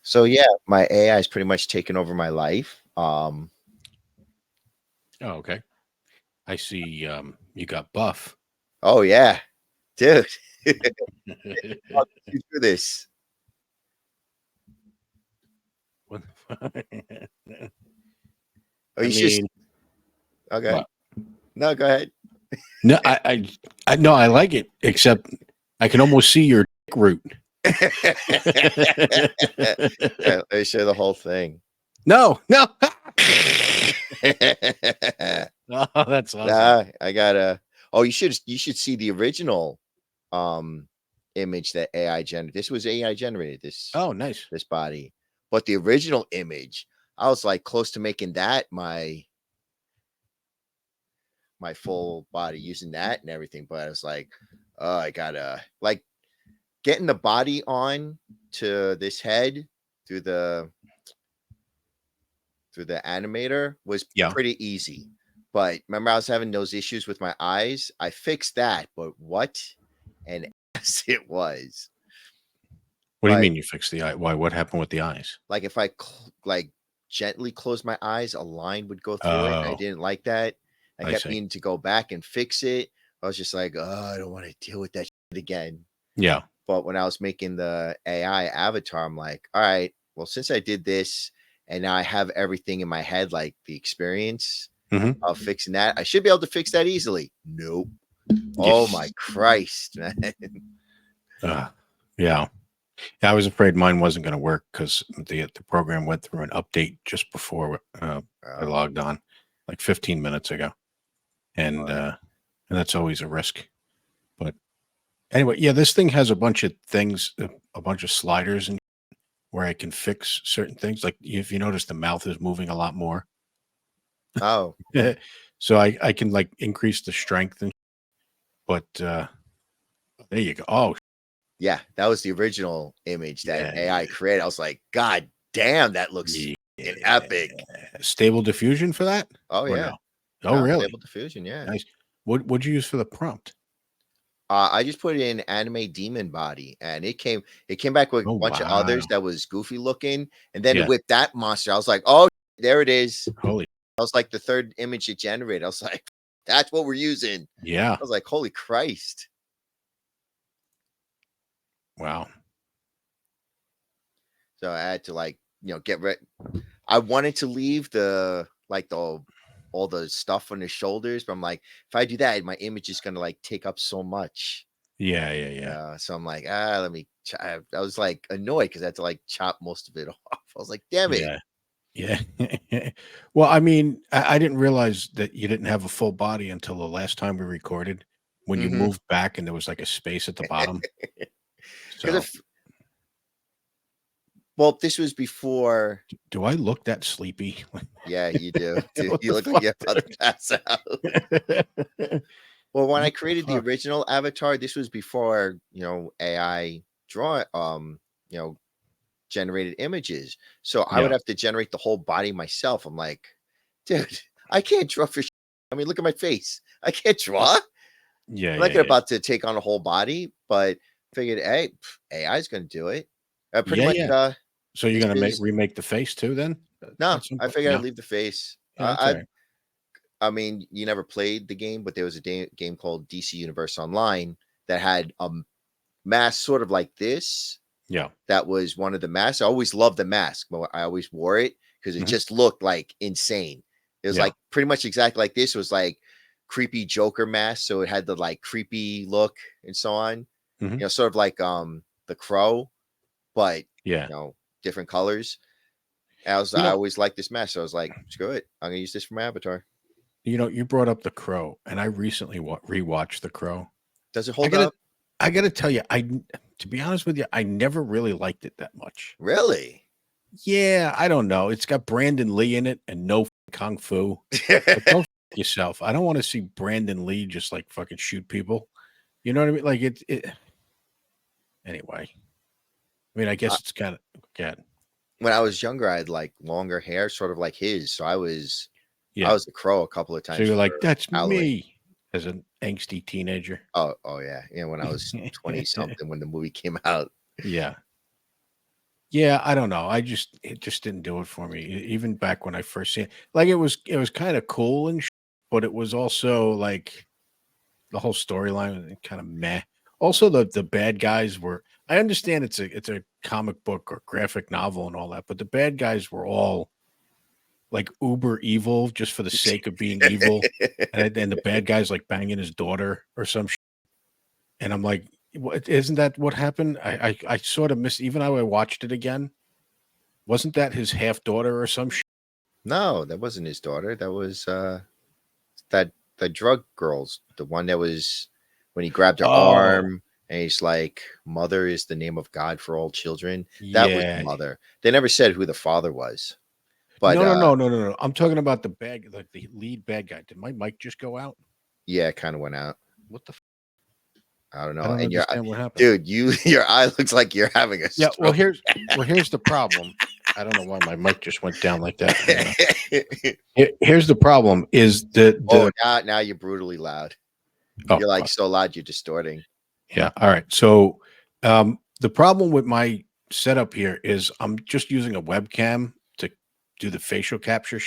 So yeah, my AI is pretty much taken over my life. Oh, okay. I see. You got buff. Oh yeah, dude. Walk you through this. What- Oh, I you should. mean, Okay. what? No, go ahead. No, no, I like it. Except I can almost see your dick root. Yeah, let me show the whole thing. No, no. Oh, that's awesome. Nah, I gotta. Oh, you should see the original um image that AI generated. This was AI generated. This Oh, nice. this body, but the original image, I was like close to making that my full body using that and everything. But I was like, oh, I gotta like getting the body on to this head through the animator was Yeah. pretty easy. But remember, I was having those issues with my eyes. I fixed that, but what an ass it was. What do you Like, mean you fixed the eye? Why? What happened with the eyes? like if I like gently close my eyes, a line would go through it. I Oh, didn't like that. I I kept see. meaning to go back and fix it. I was just like, oh, I don't want to deal with that shit again. Yeah. But when I was making the AI avatar, I'm like, all right, well, since I did this and now I have everything in my head, like the experience Hmm. of fixing that, I should be able to fix that easily. Nope. Oh my Yes. Christ, man. Yeah. Yeah. I was afraid mine wasn't going to work because the program went through an update just before I Oh, logged on, like 15 minutes ago, and boy. uh, and that's always a risk. But anyway, yeah, this thing has a bunch of things, a bunch of sliders, and where I can fix certain things. Like if you notice, the mouth is moving a lot more, Oh, so I can like increase the strength. And but there you go. Oh yeah, that was the original image that yeah, AI created. I was like, God damn, that looks yeah. fucking epic. Stable diffusion for that Oh or yeah. no? Oh No, really? Stable Diffusion, yeah. Nice. What'd you use for the prompt? I just put in anime demon body, and it came back with a Oh, bunch of wow. others that was goofy looking, and then Yeah. with that monster, I was like, oh, there it is. Holy I was like the third image it generated. I was like, that's what we're using. I yeah. was like, holy Christ. Wow. So I had to like, get rid. I wanted to leave the like the all the stuff on his shoulders, but I'm like, if I do that, my image is gonna like take up so much. Yeah, yeah, yeah. So I'm like, let me. I was like annoyed because I had to like chop most of it off. I was like, damn it. Yeah. Yeah. Well, I mean, I didn't realize that you didn't have a full body until the last time we recorded when you Hmm. moved back and there was like a space at the bottom. Because So, if well, this was before. do I look that sleepy? Yeah, you do. Dude, What you the look like fuck? you're about to pass out. Well, when I What the created the fuck? original avatar, this was before AI draw generated images. So I would Yeah. have to generate the whole body myself. I'm like, dude, I can't draw for I mean, look at my face. I can't draw. Yeah, I'm not yeah, gonna yeah. about to take on a whole body, but figured, hey, AI is gonna do it. Pretty Yeah, much yeah. So you're this gonna is remake the face too then? no, At some I point? figured I'd No? leave the face. Yeah, that's all right. I mean, you never played the game, but there was a game called DC Universe Online that had a mask sort of like this. Yeah. That was one of the masks. I always loved the mask, but I always wore it because it Mhm. just looked like insane. It was Yeah. like pretty much exactly like this. It was like creepy Joker mask, so it had the like creepy look and so on. Mhm. Sort of like the Crow, but Yeah. different colors. You I know always liked this mask, so I was like, screw it, I'm gonna use this for my avatar. you brought up The Crow, and I recently rewatched The Crow. Does it I hold gotta up? I gotta tell you, to be honest with you, I never really liked it that much. Really? Yeah, I don't know. It's got Brandon Lee in it and no kung fu. Like, go yourself. I don't want to see Brandon Lee just like fucking shoot people. You know what I mean? Like it anyway. I mean, I Uh, guess it's kind of again. when I was younger, I had like longer hair, sort of like his. So I Yeah. was a crow a couple of So times you're like, for that's Halloween. me as an angsty teenager. Oh yeah, when I was 20 something when the movie came out. Yeah. Yeah, I don't know. It just didn't do it for me. Even back when I first seen it, like it was kind of cool and, but it was also like the whole storyline was kind of meh. Also, the bad guys were. I understand it's a comic book or graphic novel and all that, but the bad guys were all like uber evil just for the sake of being evil, and the bad guys like banging his daughter or some. And I'm like, what, isn't that what happened? I sort of missed. Even though I watched it again, wasn't that his half daughter or some? No, that wasn't his daughter. That was that the drug girls, the one that was when he grabbed her Oh, arm and he's like, "Mother is the name of God for all children." That was the yeah. mother. They never said who the father was, but No, no, no, no, no, no. I'm talking about like the lead bad guy. Did my mic just go out? yeah, it kind of went out. What the? I don't I know. don't And your understand what happened. dude, you your eye looks like you're having a Yeah. stroke. Well, here's the problem. I don't know why my mic just went down like that. Hang on. Here's the problem: is Oh, the now you're brutally loud. oh You're like so loud you're distorting. yeah. All right. So the problem with my setup here is I'm just using a webcam to do the facial capture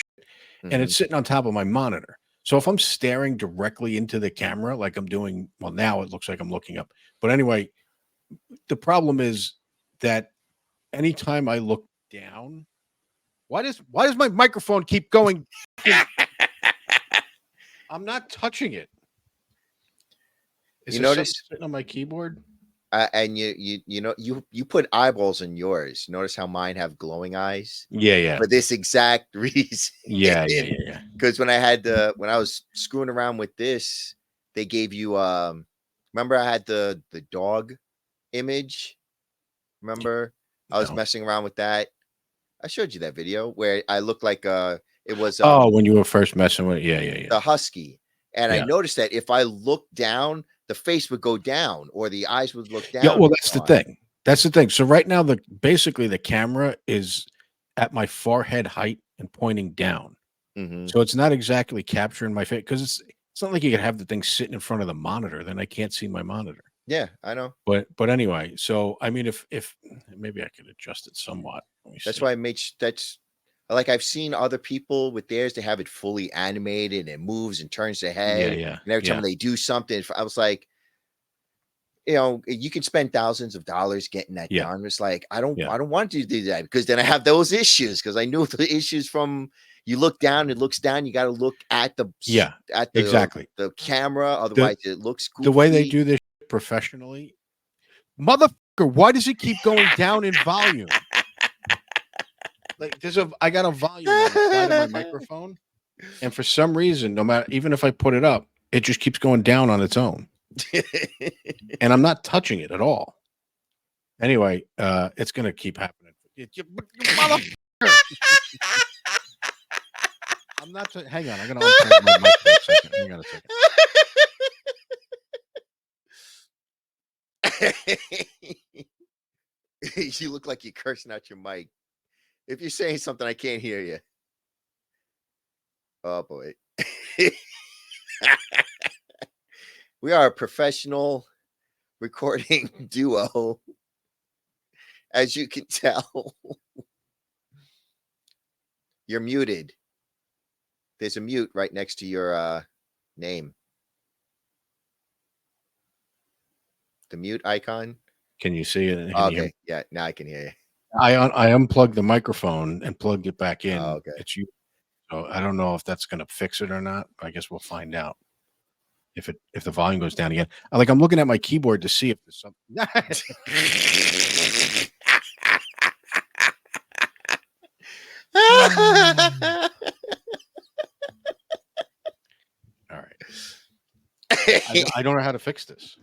and Hmm. it's sitting on top of my monitor. So if I'm staring directly into the camera, like I'm doing, well, now it looks like I'm looking up. But anyway, the problem is that anytime I look down, why does my microphone keep going? I'm not touching it. Is You there something notice, sitting on my keyboard? and you put eyeballs in yours. Notice how mine have glowing eyes Yeah, yeah, for this exact reason. yeah, yeah, yeah, yeah. Because when I was screwing around with this, they gave you remember I had the dog image. Remember I was No. messing around with that. I showed you that video where I looked like it was Oh, when you were first messing with it. Yeah, yeah, yeah. the husky. And I Yeah. noticed that if I looked down, the face would go down or the eyes would look Yeah, down well, and that's so the on. thing. That's the thing. So right now, basically the camera is at my forehead height and pointing down. Hmm. So it's not exactly capturing my face because it's not like you could have the thing sitting in front of the monitor, then I can't see my monitor. Yeah, I know. But anyway, so I mean if maybe I could adjust it somewhat. Let me That's see. why I made that's like I've seen other people with theirs, they have it fully animated and moves and turns their Yeah, head. yeah, And every time yeah, they do something, I was like, you can spend thousands of dollars getting that yeah, done. It's like yeah, I don't want you to do that because then I have those issues because I knew the issues from you look down, it looks down. You got to look at yeah, at exactly. the camera, The otherwise it looks the way they goofy. do this professionally, motherfucker, why does it keep going down in volume? Like I got a volume on the side of my microphone, and for some reason, no matter even if I put it up, it just keeps going down on its own, and I'm not touching it at all. Anyway, it's gonna keep happening. You motherfucker! I'm not. Hang on, I'm gonna unplug my mic for a second. Hang on a second. You look like you're cursing out your mic. If you're saying something, I can't hear you. Oh boy. We are a professional recording duo, as you can tell. You're muted. There's a mute right next to your name. The mute icon. Can you see it? Can you hear me? Okay, yeah, now I can hear you. I unplugged the microphone and plugged it back Oh, in. okay. It's you. So I don't know if that's gonna fix it or not. I guess we'll find out if the volume goes down again. Like I'm looking at my keyboard to see if there's something. All right. I don't know how to fix this.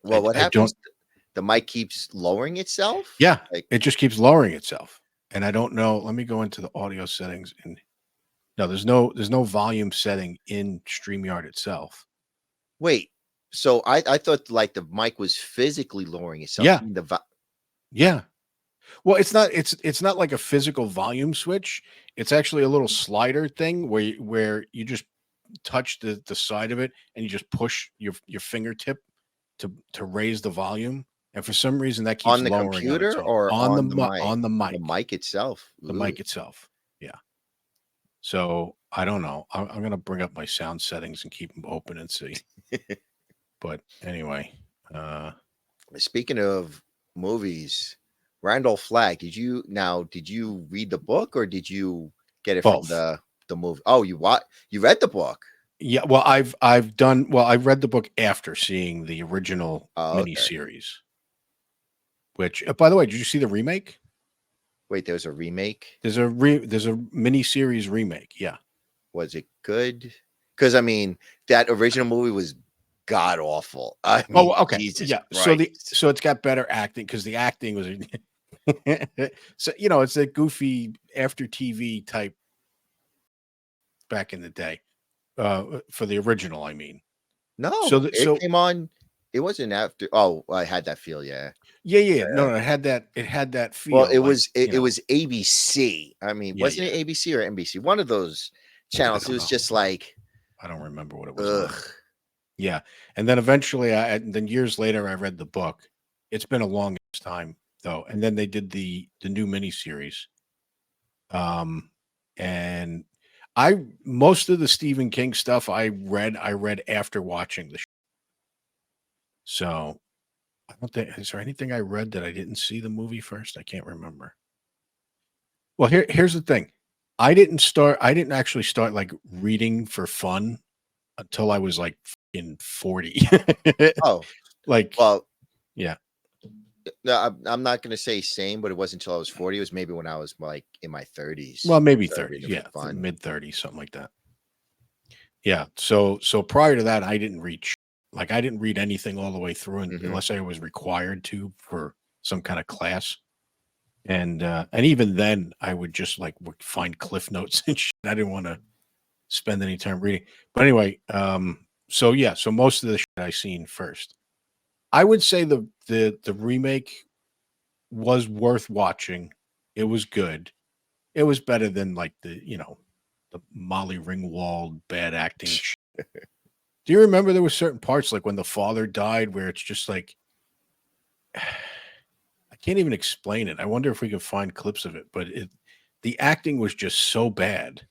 Well, what I happens? don't. The mic keeps lowering itself. Yeah, Like, it just keeps lowering itself, and I don't know. Let me go into the audio settings, and no, there's no volume setting in StreamYard itself. wait. So I thought like the mic was physically lowering itself. Yeah, You mean yeah. Well, it's not like a physical volume switch. It's actually a little slider thing where you just touch the side of it and you just push your fingertip to raise the volume and for some reason that keeps On the lowering on its computer own or on the mic? on the The mic, mic itself. the Ooh. mic itself. Yeah. So I don't know. I'm gonna bring up my sound settings and keep them open and see. But anyway, uh, Speaking of movies, Randolph Flagg, did you read the book or did you get it from both. the movie? Oh, you read the book. Yeah. Well, I've done. Well, I read the book after seeing the original Oh, okay. miniseries. Which, by the way, did you see the remake? Wait, there was a remake? There's a miniseries remake. Yeah. Was it good? Because I mean, that original movie was god awful. I Oh, mean, okay. Jesus Yeah. Christ. So it's got better acting because the acting was so it's a goofy after TV type back in the day. For the original, I mean. So No, the, it so came on. It wasn't after. Oh, I had that feel. Yeah. yeah, yeah, yeah. No, Yeah. no, it had that Well, feel like, it was ABC. I mean, yeah, wasn't yeah. it ABC or NBC? One of those I channels. It don't was know. just like, I don't remember what it was on. ugh. Yeah. And then eventually and then years later I read the book. It's been a long time though. And then they did the new miniseries. Um and I most of the Stephen King stuff I read after watching the show. So I don't think is there anything I read that I didn't see the movie first? I can't remember. Well, here's the thing. I didn't actually start like reading for fun until I was like in 40. Oh, Like, well, yeah. no, I'm not gonna say same, but it wasn't until I was 40. It was maybe when I was like in my 30s. Well, maybe Started 30s. reading for Yeah, fun. mid 30s, something like that. Yeah. So prior to that, I didn't reach like I didn't read anything all the way through Hmm. unless I was required to for some kind of class. And even then I would just like would find cliff notes and shit. I didn't want to spend any time reading. But anyway, so yeah, so most of the shit I seen first. I would say the remake was worth watching. It was good. It was better than like the Molly Ringwald bad acting. Do you remember there were certain parts like when the father died where it's just like I can't even explain it. I wonder if we can find clips of it, but the acting was just so bad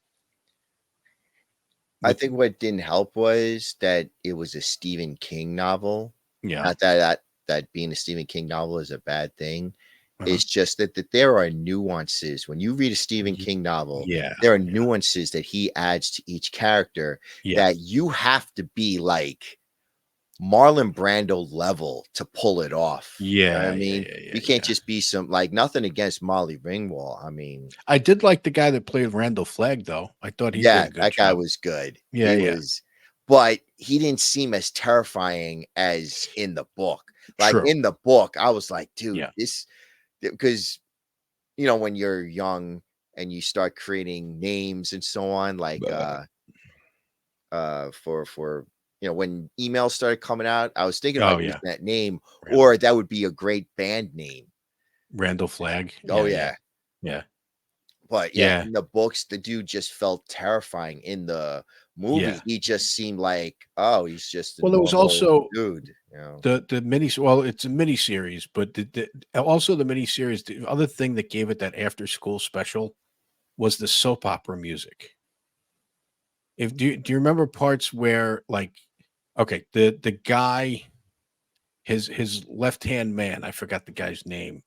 I with think what didn't help was that it was a Stephen King novel. yeah. Not that being a Stephen King novel is a bad thing. Uh-huh. It's just that there are nuances when you read a Stephen Ye- King novel. Yeah, There are yeah, nuances that he adds to each character yeah, that you have to be like Marlon Brando level to pull it off. You know what yeah, I yeah, mean? yeah, yeah, You can't yeah. just be some like nothing against Molly Ringwald. I mean, I did like the guy that played Randall Flagg, though. I thought he did yeah, a good that guy job. was good. Yeah, He yeah. was, but he didn't seem as terrifying as in the book. Like True. in the book, I was like, dude, Yeah. this because when you're young and you start creating names and so on, like for when emails started coming out, I was thinking Oh about using yeah. that name, Randall or that would be a great band name. Randall Flagg. Oh Yeah, yeah, yeah. yeah, But yeah, yeah, in the books, the dude just felt terrifying. In the movie, yeah. he just seemed like, oh, he's just a Well, there was normal also dude. the mini. Well, it's a mini series, but also the mini series. The other thing that gave it that after school special was the soap opera music. If do you remember parts where like okay the guy his left hand man, I forgot the guy's name.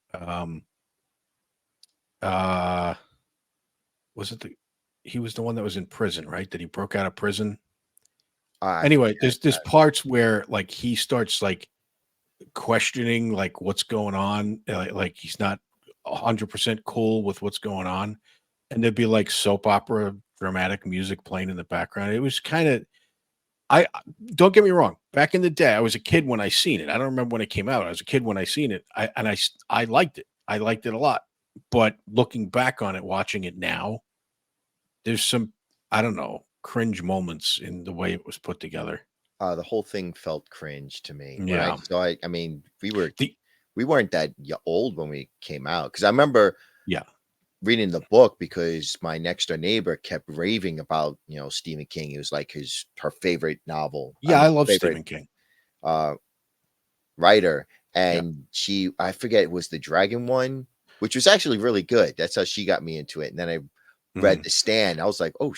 Uh was it the he was the one that was in prison, right? That he broke out of prison. I Anyway, forget. there's parts where like he starts like questioning like what's going on, like he's not 100% cool with what's going on, and there'd be like soap opera dramatic music playing in the background. It was kind of don't get me wrong. Back in the day, I was a kid when I seen it. I don't remember when it came out. I was a kid when I seen it. I liked it. I liked it a lot. But looking back on it, watching it now, there's some I don't know cringe moments in the way it was put together. The whole thing felt cringe to me when I Yeah, saw it. I mean, the we weren't that old when we came out because I remember yeah reading the book because my next door neighbor kept raving about Stephen King. It was like her favorite novel. I yeah. mean, I love favorite Stephen King. uh writer. Yeah. and I forget, it was the dragon one, which was actually really good. That's how she got me into it. And then I read Mhm. The Stand. I was like, oh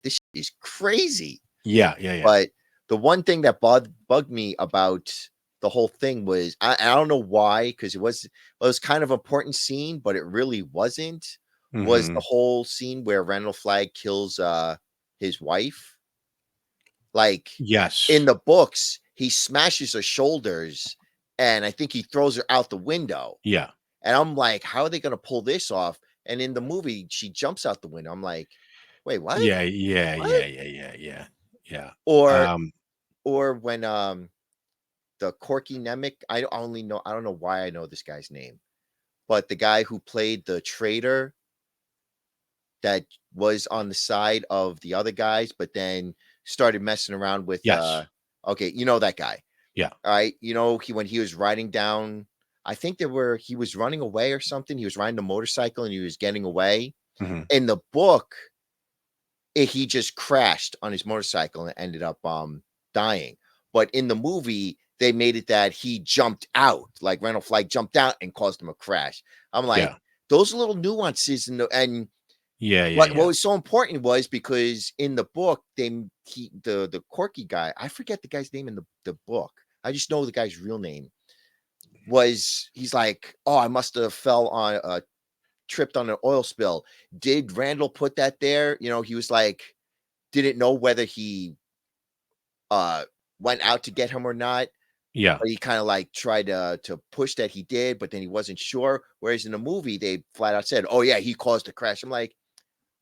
this is crazy. Yeah, yeah, yeah. But the one thing that bugged me about the whole thing was, I don't know why, because it was kind of an important scene, but it really wasn't. Was the Mhm. whole scene where Randall Flagg kills his wife? Like in Yes. the books, he smashes her shoulders, and I think he throws her out the window. Yeah. And I'm like, how are they gonna pull this off? And in the movie, she jumps out the window. I'm like, wait, what? Yeah, yeah, What? yeah, yeah, yeah, yeah. Yeah. Or Um, or when the Corky Nemec, I don't know why I know this guy's name, but the guy who played the traitor that was on the side of the other guys, but then started messing around with yes. okay, you know that guy. Yeah. All right. You know, when he was riding down, I think he was running away or something. He was riding a motorcycle and he was getting away. Mhm. In the book, he just crashed on his motorcycle and ended up dying. But in the movie, they made it that he jumped out, like Randall Flagg jumped out and caused him a crash. I'm like, Yeah. those little nuances and Yeah, yeah, what yeah. was so important was because in the book, the Corky guy, I forget the guy's name in the book. I just know the guy's real name was he's like, oh, I must have fell on tripped on an oil spill. Did Randall put that there? You know, he was like, didn't know whether he uh went out to get him or not, Yeah. but he kind of like tried to push that he did, but then he wasn't sure. Whereas in the movie, they flat out said, oh yeah, he caused the crash. I'm like,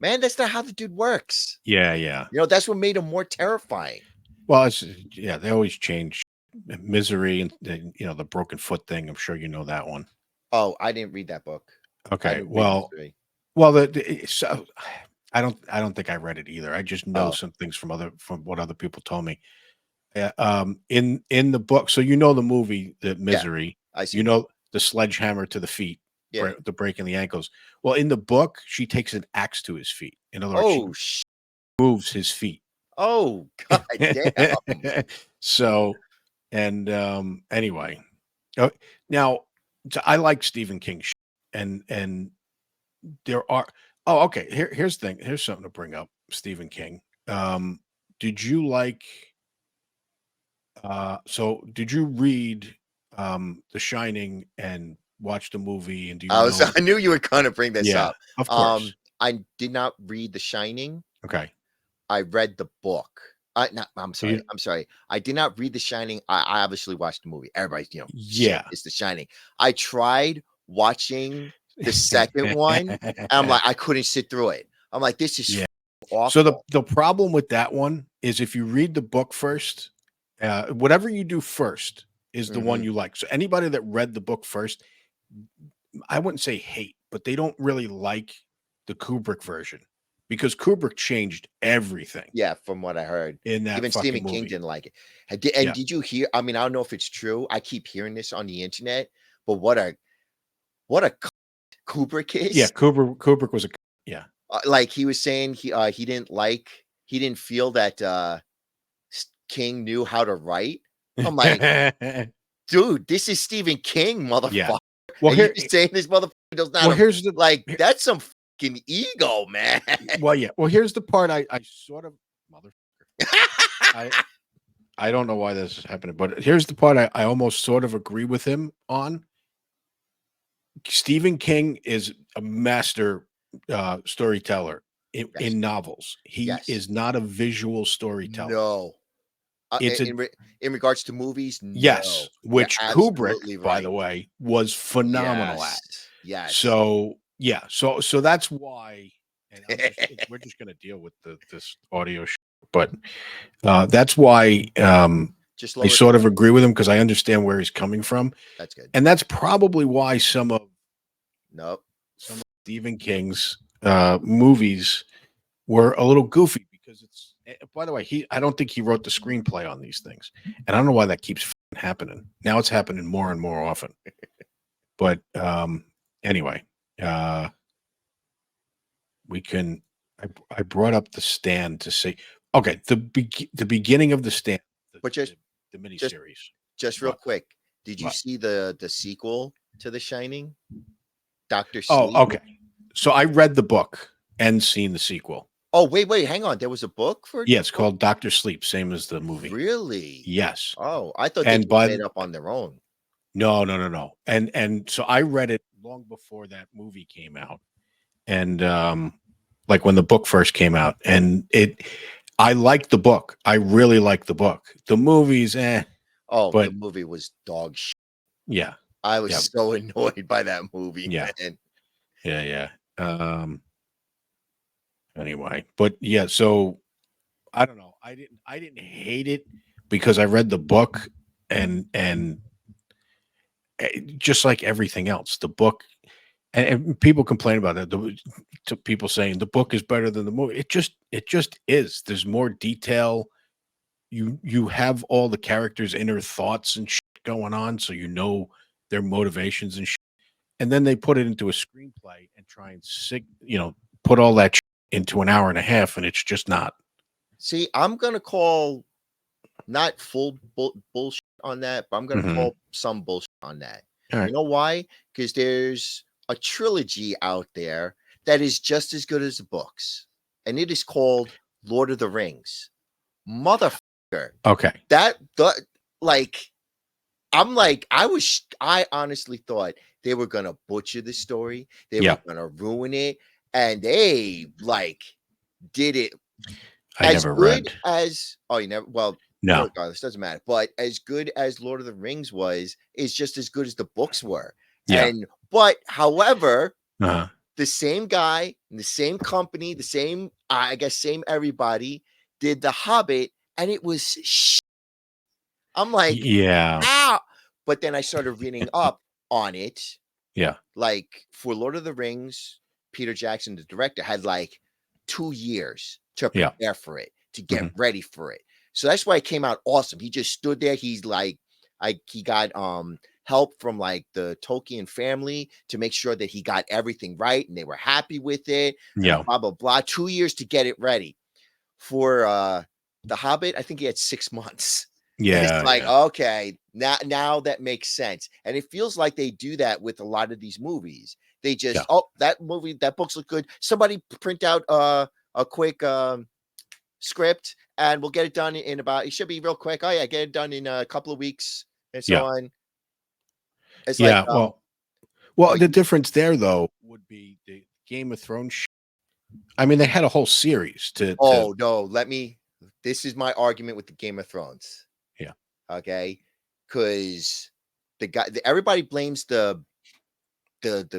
man, that's not how the dude works. Yeah, yeah. You know, that's what made him more terrifying. Well, it's yeah, they always change Misery and the broken foot thing. I'm sure you know that one. Oh, I didn't read that book. I Okay. didn't read Well, Mystery. so I don't think I read it either. I just know Oh, some things from what other people told me. In the book, so you know the movie, The yeah, Misery, I you seen the know book. the sledgehammer to the feet, Yeah. the breaking the ankles. Well, in the book, she takes an axe to his feet. In other words, she Oh, moves his feet. oh, god damn. So, and anyway, uh, now I like Stephen King, and there are. Oh, okay. Here's the thing. Here's something to bring up. Stephen King. Um, did you like? So did you read The Shining and watch the movie? And do you know? I knew you were gonna bring this Yeah, up. of course. I did not read The Shining. Okay. I read the book. Not, I'm sorry. You, I'm sorry. I did not read The Shining. I obviously watched the movie. Everybody's, shit, yeah. it's The Shining. I tried watching the second one, and I'm like, I couldn't sit through it. I'm like, this is Yeah. So the awful. the problem with that one is if you read the book first, whatever you do first is the one Mhm. you like. So anybody that read the book first, I wouldn't say hate, but they don't really like the Kubrick version because Kubrick changed everything Yeah, from what I heard. in that Even fucking Stephen King movie. didn't like it. And Yeah. did you hear, I mean, I don't know if it's true. I keep hearing this on the internet, but what a Kubrick Yeah, is. Kubrick was a yeah. Like he was saying he didn't feel that King knew how to write. I'm like, dude, this is Stephen King, Yeah. motherfucker. Well, And you here just saying this motherfucker does not well, have, here's the like, here that's some fucking ego, man. well, yeah. Well, here's the part I sort of mother I I don't know why this is happening, but here's the part I almost sort of agree with him on. Stephen King is a master storyteller Yes, in novels. He yes. is not a visual storyteller. No. It's a In regards to movies, yes, no. You're which Kubrick, absolutely by the right. way, was phenomenal at. Yes. Yes. So yeah, so that's why, and we're just gonna deal with this audio, but that's why Just I lower the sort of volume. agree with him because I understand where he's coming from, That's good. and that's probably why Nope. some of Stephen King's movies were a little goofy because by the way, I don't think he wrote the screenplay on these things, and I don't know why that keeps happening. Now it's happening more and more often. But anyway, uh, we can. I brought up the stand to say, okay, the beginning of the stand, the But the, the just miniseries. just real What? quick. Did you What? see the sequel to The Shining? Doctor Oh, Sleep? okay. So I read the book and seen the sequel. Oh, wait, hang on. There was a book for Yeah, it's oh, called Doctor Sleep, same as the movie. really? Yes. Oh, I thought they And just by made up on their own. no, no, no, no. And so I read it long before that movie came out. And like when the book first came out. And I liked the book. I really liked the book. The movies, Oh, the but movie was dog shit. yeah. I was Yeah. so annoyed by that movie, Yeah. man. Yeah. Yeah. Anyway, but yeah, so I don't know. I didn't hate it because I read the book and just like everything else, the book and people complain about that. To people saying the book is better than the movie. It just is. There's more detail. You have all the characters' inner thoughts and shit going on, so you know their motivations and shit. And then they put it into a screenplay and try and put all that shit into an hour and a half, and it's just not. See, I'm gonna call not full bullshit on that, but I'm gonna Mhm. call some bullshit on that. All You right. know why? Because there's a trilogy out there that is just as good as the books, and it is called Lord of the Rings. Motherfucker, Okay. that the like I honestly thought they were gonna butcher the story, they were Yeah. gonna ruin it, and they did it I as never good read. as oh, you never well, No. regardless, doesn't matter. But as good as Lord of the Rings was, is just as good as the books were. Yeah. And but however, Uh-huh. the same guy, the same company, the same, I guess, same everybody did The Hobbit, and it was I'm like, Yeah. "Ow!" But then I started reading up on it. Yeah. Like, for Lord of the Rings, Peter Jackson, the director, had, like, 2 years to Yeah. prepare for it, to get Mhm. ready for it. So that's why it came out awesome. He just stood there. He's like he got, help from, like, the Tolkien family to make sure that he got everything right, and they were happy with it, and Yeah. blah, blah, blah. 2 years to get it ready. For, The Hobbit, I think he had 6 months. And it's Yeah. like, Yeah. okay, now that makes sense. And it feels like they do that with a lot of these movies. They Yeah. just, "Oh, that books look good. Somebody print out, a quick, script, and we'll get it done in about it should be real quick. Oh, yeah, get it done in a couple of weeks," and so Yeah. on. It's like, Yeah. Well, "Oh, the you difference there though would be the Game of Thrones. I mean, they had a whole series to oh, no, this is my argument with the Game of Thrones." yeah. Okay, because everybody blames the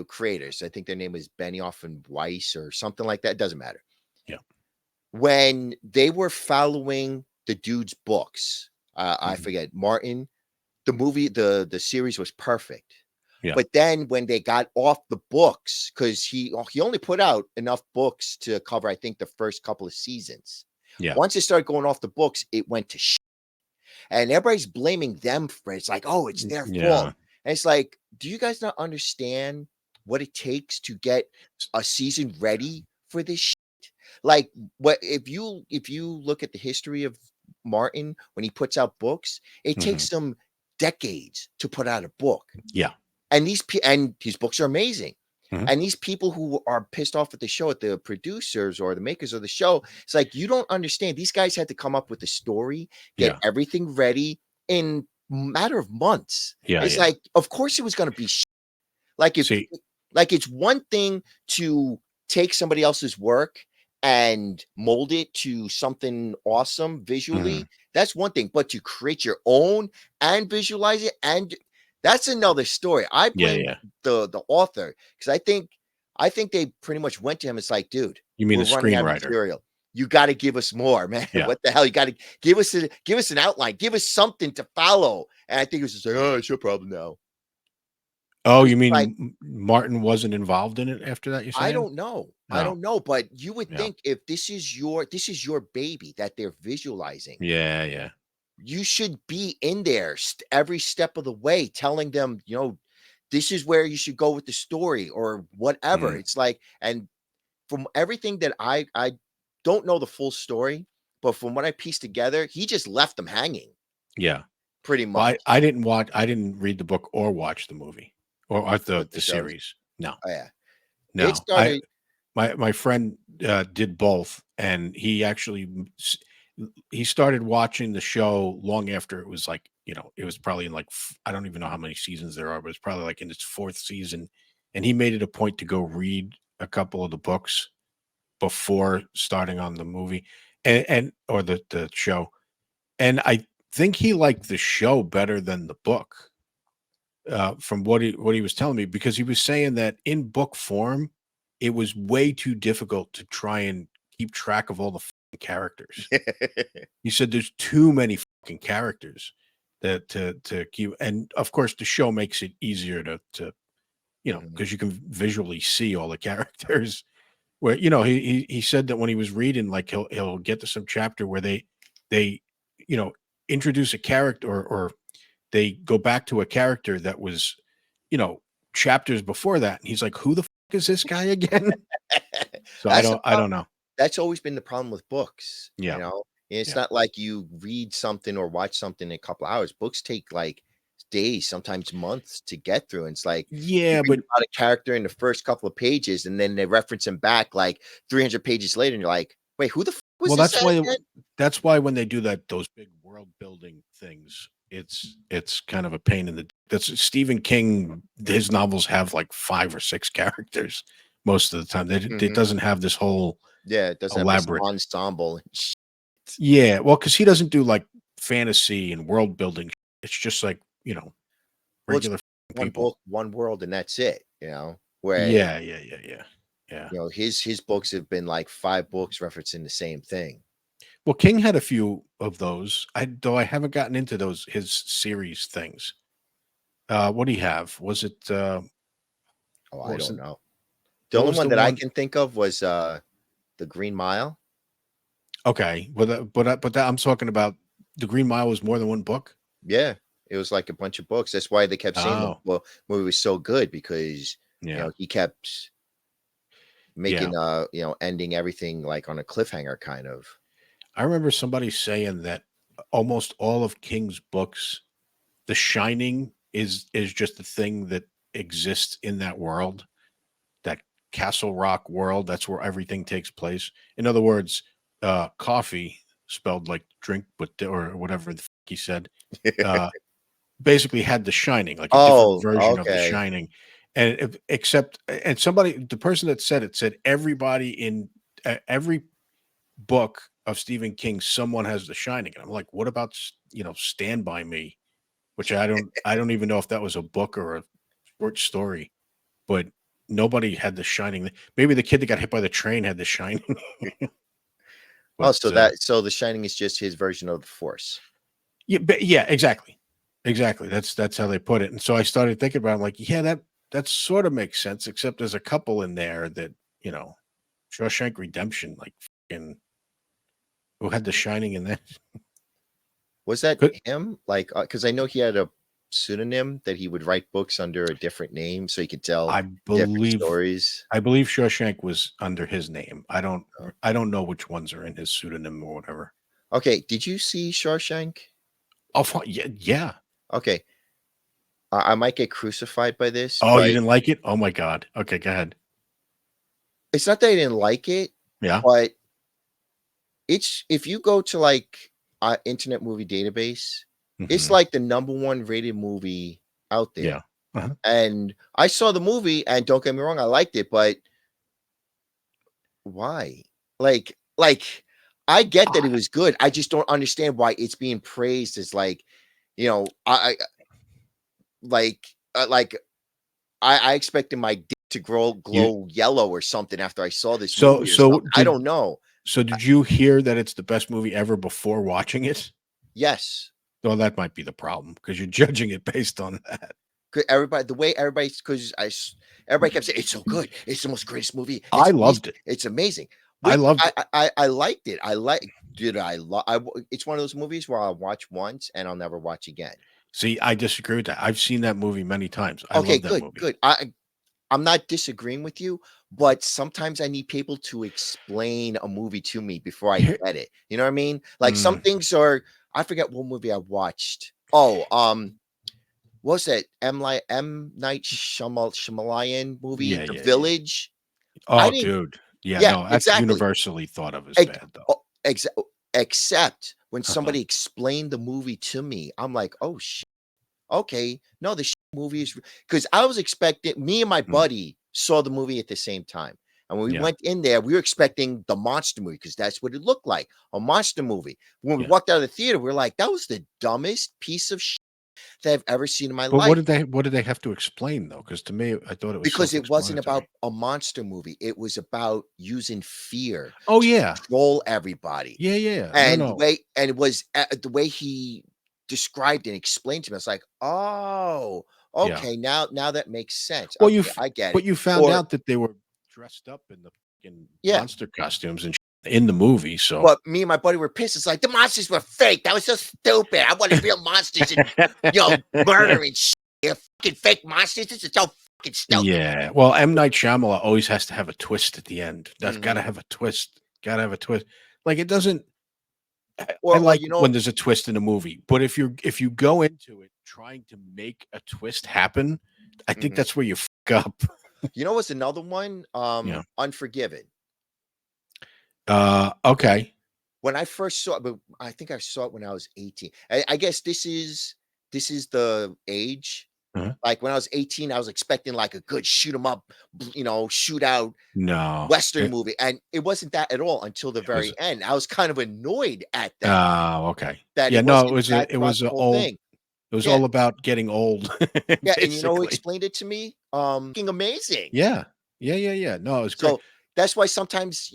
creators. I think their name was Benioff and Weiss or something like that. It doesn't matter. Yeah. When they were following the dude's books, I Mhm. forget Martin. The series was perfect. Yeah. But then when they got off the books, because he only put out enough books to cover, I think, the first couple of seasons. Yeah. Once it started going off the books, it went to and everybody's blaming them for it. It's like, oh, it's their fault. Yeah. And it's like, do you guys not understand what it takes to get a season ready for this like what if you look at the history of Martin when he puts out books, it Mhm. takes them decades to put out a book. Yeah. And and his books are amazing. Mhm. And these people who are pissed off at the show, at the producers or the makers of the show, it's like you don't understand. These guys had to come up with a story, get Yeah. everything ready in matter of months. Yeah. It's Yeah. like, of course, it was going to be like if See. like it's one thing to take somebody else's work and mold it to something awesome Mhm. visually. That's one thing, but to create your own and visualize it and that's another story. I Yeah. blame Yeah. the author because I think they pretty much went to him. It's like, dude, You mean we're the running out of screenwriter? material. You got to give us more, man. Yeah. What the hell? You got to give us an outline, give us something to follow. And I think it was just like, oh, it's your problem now. Oh, It's you like mean Martin wasn't involved in it after that? You're I saying? don't know. I No. don't know, but you would Yeah. think if this is your baby that they're visualizing, Yeah. Yeah. you should be in there every step of the way, telling them, this is where you should go with the story or whatever. Mhm. It's like, and from everything that I don't know the full story, but from what I pieced together, he just left them hanging. Yeah. pretty Well, much. I didn't read the book or watch the movie or With the the shows. series. No, Oh, yeah. It no. started My friend did both, and he started watching the show long after it was like, it was probably in like I don't even know how many seasons there are, but it's probably like in its fourth season, and he made it a point to go read a couple of the books before starting on the movie and or the show. And I think he liked the show better than the book, from what he was telling me, because he was saying that in book form, it was way too difficult to try and keep track of all the fucking characters. He said there's too many fucking characters that to keep, and of course the show makes it easier to Mhm. because you can visually see all the characters. Where he said that when he was reading, like he'll get to some chapter where they you know introduce a character, or they go back to a character that was, you know, chapters before that. And he's like, who the fuck is this guy again? So That's the I don't know. that's always been the problem with books, you Yeah. know? It's Yeah. not like you read something or watch something in a couple hours. Books take, like, days, sometimes months to get through, and it's like, you Yeah, read but about a character in the first couple of pages, and then they reference him back, like, 300 pages later, and you're like, "Wait, who the was well, this guy again?" that's why when they do those big world building things, it's kind of a pain in the that's Stephen King, his novels have like five or six characters most of the time. It Mhm. doesn't have this whole Yeah, it doesn't have this elaborate. ensemble and Yeah, well, because he doesn't do like fantasy and world building. It's just like, Well, it's regular one people. book, one world, and that's it, you know? Where, Yeah, yeah, yeah, yeah. Yeah. his books have been, like, 5 books referencing the same thing. Well, King had a few of those. I haven't gotten into those his series things. What do you have? Was it Oh, what I was don't it? know. The What only was one the that I one? can think of was, The Green Mile. Okay, but that, I'm talking about the Green Mile was more than one book. Yeah, it was like a bunch of books. That's why they kept saying the Oh, movie was so good because, yeah. he kept Yeah. making, ending everything, like, on a cliffhanger kind of. I remember somebody saying that almost all of King's books, The Shining is just the thing that exists in that world, that Castle Rock world. That's where everything takes place. In other words, coffee, spelled like drink, but or whatever the fuck he said, uh, basically had The Shining, like a different Oh, version of The okay. Shining, and except, and the person that said it said everybody in every book of Stephen King, someone has The Shining, and I'm like, what about Stand by Me, which I don't even know if that was a book or a short story, but nobody had The Shining. Maybe the kid that got hit by the train had The Shining, Oh, but so The Shining is just his version of The Force. yeah, yeah, exactly, exactly. That's how they put it. And so I started thinking about it, I'm like, yeah, that sort of makes sense, except there's a couple in there that you know, Shawshank Redemption, like fucking, who had The Shining in that? Was that Could him? Like, because I know he had a pseudonym that he would write books under a different name so he could tell I different believe stories. I believe Shawshank was under his name. Oh. I don't know which ones are in his pseudonym or whatever. Okay, did you see Shawshank? Oh, yeah, yeah. Okay, I might get crucified by this, Oh, you but didn't like it? Oh my god. Okay, go ahead. it's not that I didn't like it, Yeah. but it's if you go to, like, Internet Movie Database, it's Hmm. like the number 1 rated movie out there, Yeah. Uh-huh. and I saw the movie, and don't get me wrong, I liked it, but why? I get that it was good, I just don't understand why it's being praised as, like, like, like, I expected my dick to You glow yellow or something after I saw this so movie or so something, I don't did know. so did you hear that it's the best movie ever before watching it? Yes. Well, that might be the problem because you're judging it based on that. 'Cause everybody the way everybody's 'cause I s everybody kept saying, "It's so good. It's the most greatest movie. I It's amazing. loved it. It's amazing." I Which loved it. I liked it. I like Dude, I love I w it's one of those movies where I'll watch once and I'll never watch again. See, I disagree with that. I've seen that movie many times. I Okay, love that good, movie. good. I'm not disagreeing with you, but sometimes I need people to explain a movie to me before I Here get it. You know what I mean? Like, some mm, things are I forget what movie I watched. Oh, what's that? M. Night Shyamalan movie, Yeah, The yeah, yeah. Village? I Oh, didn't. dude. Yeah, Yeah, no, that's exactly. universally thought of as Ex bad, though. oh, except when somebody explained the movie to me, I'm like, "Oh, okay. No, the movie is," because I was expecting, me and my Mm, buddy saw the movie at the same time. And when we yeah, went in there, we were expecting the monster movie because that's what it looked like, a monster movie. When we yeah. walked out of the theater, we are like, "That was the dumbest piece of that I've ever seen in my But life." what did they have to explain, though? Because to me, I thought it was Because it wasn't self-explanatory. about a monster movie. It was about using fear Oh, to yeah. control everybody. Yeah, yeah. No, And the no. way and it was the way he described and explained to me, I was like, "Oh, Yeah. okay, now that makes sense. Well, Okay, I get but it." you found Or out that they were dressed up in the fucking yeah, monster costumes and in the movie, so but me and my buddy were pissed. It's like, "The monsters were fake. That was so stupid. I wanted real monsters and, murder and shit. They're fucking fake monsters. This is so fucking stupid." Yeah. Well, M. Night Shyamalan always has to have a twist at the end. That's gotta Mhm. have a twist. Gotta have a twist. Like, it doesn't I Or, like when there's a twist in a movie, but if you go into it trying to make a twist happen, I think mhm. that's where you fuck up. You know what's another one? Yeah. Unforgiven. Okay. When I first saw it, but I think I saw it when I was 18. I guess this is the age. Uh-huh. Like, when I was 18, I was expecting, like, a good shoot 'em up, shootout No. Western movie, and it wasn't that at all until the It was very end. I was kind of annoyed at that, oh, okay. that Yeah, it no, wasn't that it throughout was the a whole old thing. it was Yeah, all about getting old, yeah, and you know who basically. explained it to me? Amazing. Yeah. Yeah, yeah, yeah. No, it was great. So, that's why sometimes,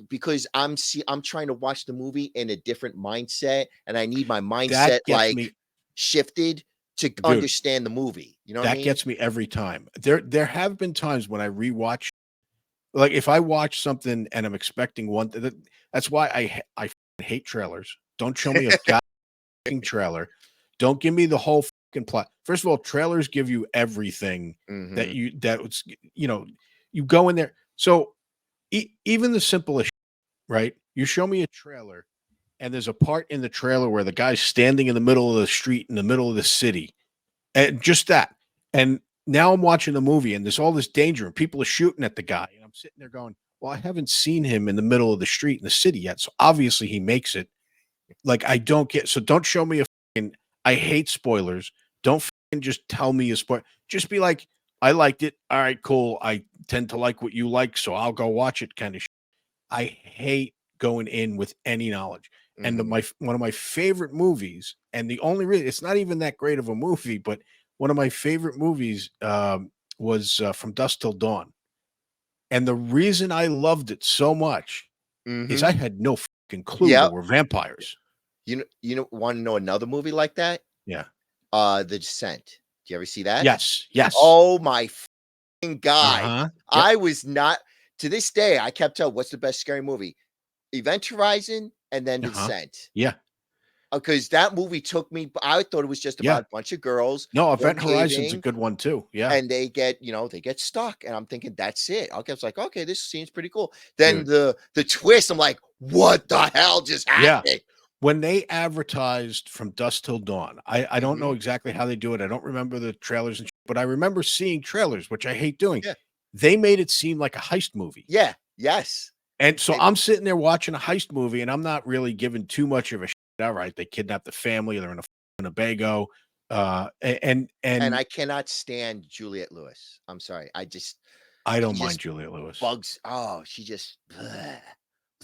because I'm trying to watch the movie in a different mindset, and I need my mindset, That gets like, me shifted to dude, understand the movie. You know what I that mean? gets me every time. There have been times when I rewatch like, if I watch something and I'm expecting that's why I f hate trailers. Don't show me a goddamn trailer. Don't give me the whole fucking plot. First of all, trailers give you everything Mhm, that was you know, you go in there so, even the simplest, right? You show me a trailer, and there's a part in the trailer where the guy's standing in the middle of the street in the middle of the city, and just that. And now I'm watching the movie and there's all this danger and people are shooting at the guy. And I'm sitting there going, well, I haven't seen him in the middle of the street in the city yet. So obviously he makes it. Like I don't get so don't show me a fucking I hate spoilers. Don't fucking just tell me a spoiler. Just be like, I liked it. All right, cool. I tend to like what you like, so I'll go watch it kind of I hate going in with any knowledge. And mhm, one of my favorite movies, and the only reason it's not even that great of a movie, but one of my favorite movies was From Dusk Till Dawn. And the reason I loved it so much is mhm. I had no fucking clue there Yep. were vampires. Wanna know another movie like that? Yeah. The Descent. Do you ever see that? Yes. Yes. Oh my fucking Uh god. huh. Yep. I was not, to this day, I kept telling, "What's the best scary movie?" Event Horizon and then Uh The huh. Descent. Yeah. Because that movie took me, I thought it was just Yeah. about a bunch of girls No, going Event Horizon's a caving, good one too. Yeah. and they get stuck, and I'm thinking, "That's it." Okay, I was like, "Okay, this seems pretty cool." Then Dude. the twist, I'm like, "What the hell just Yeah. happened?" When they advertised From Dusk Till Dawn, I don't know Mhm. exactly how they do it. I don't remember the trailers and but I remember seeing trailers, which I hate doing. Yeah. They made it seem like a heist movie. Yeah. Yes. And so They I'm sitting there watching a heist movie and I'm not really giving too much of a shit. All right, they kidnapped the family, they're in a Winnebago. And And I cannot stand Juliette Lewis. I'm sorry. I She don't mind just Julia Lewis. bugs, she just bleh.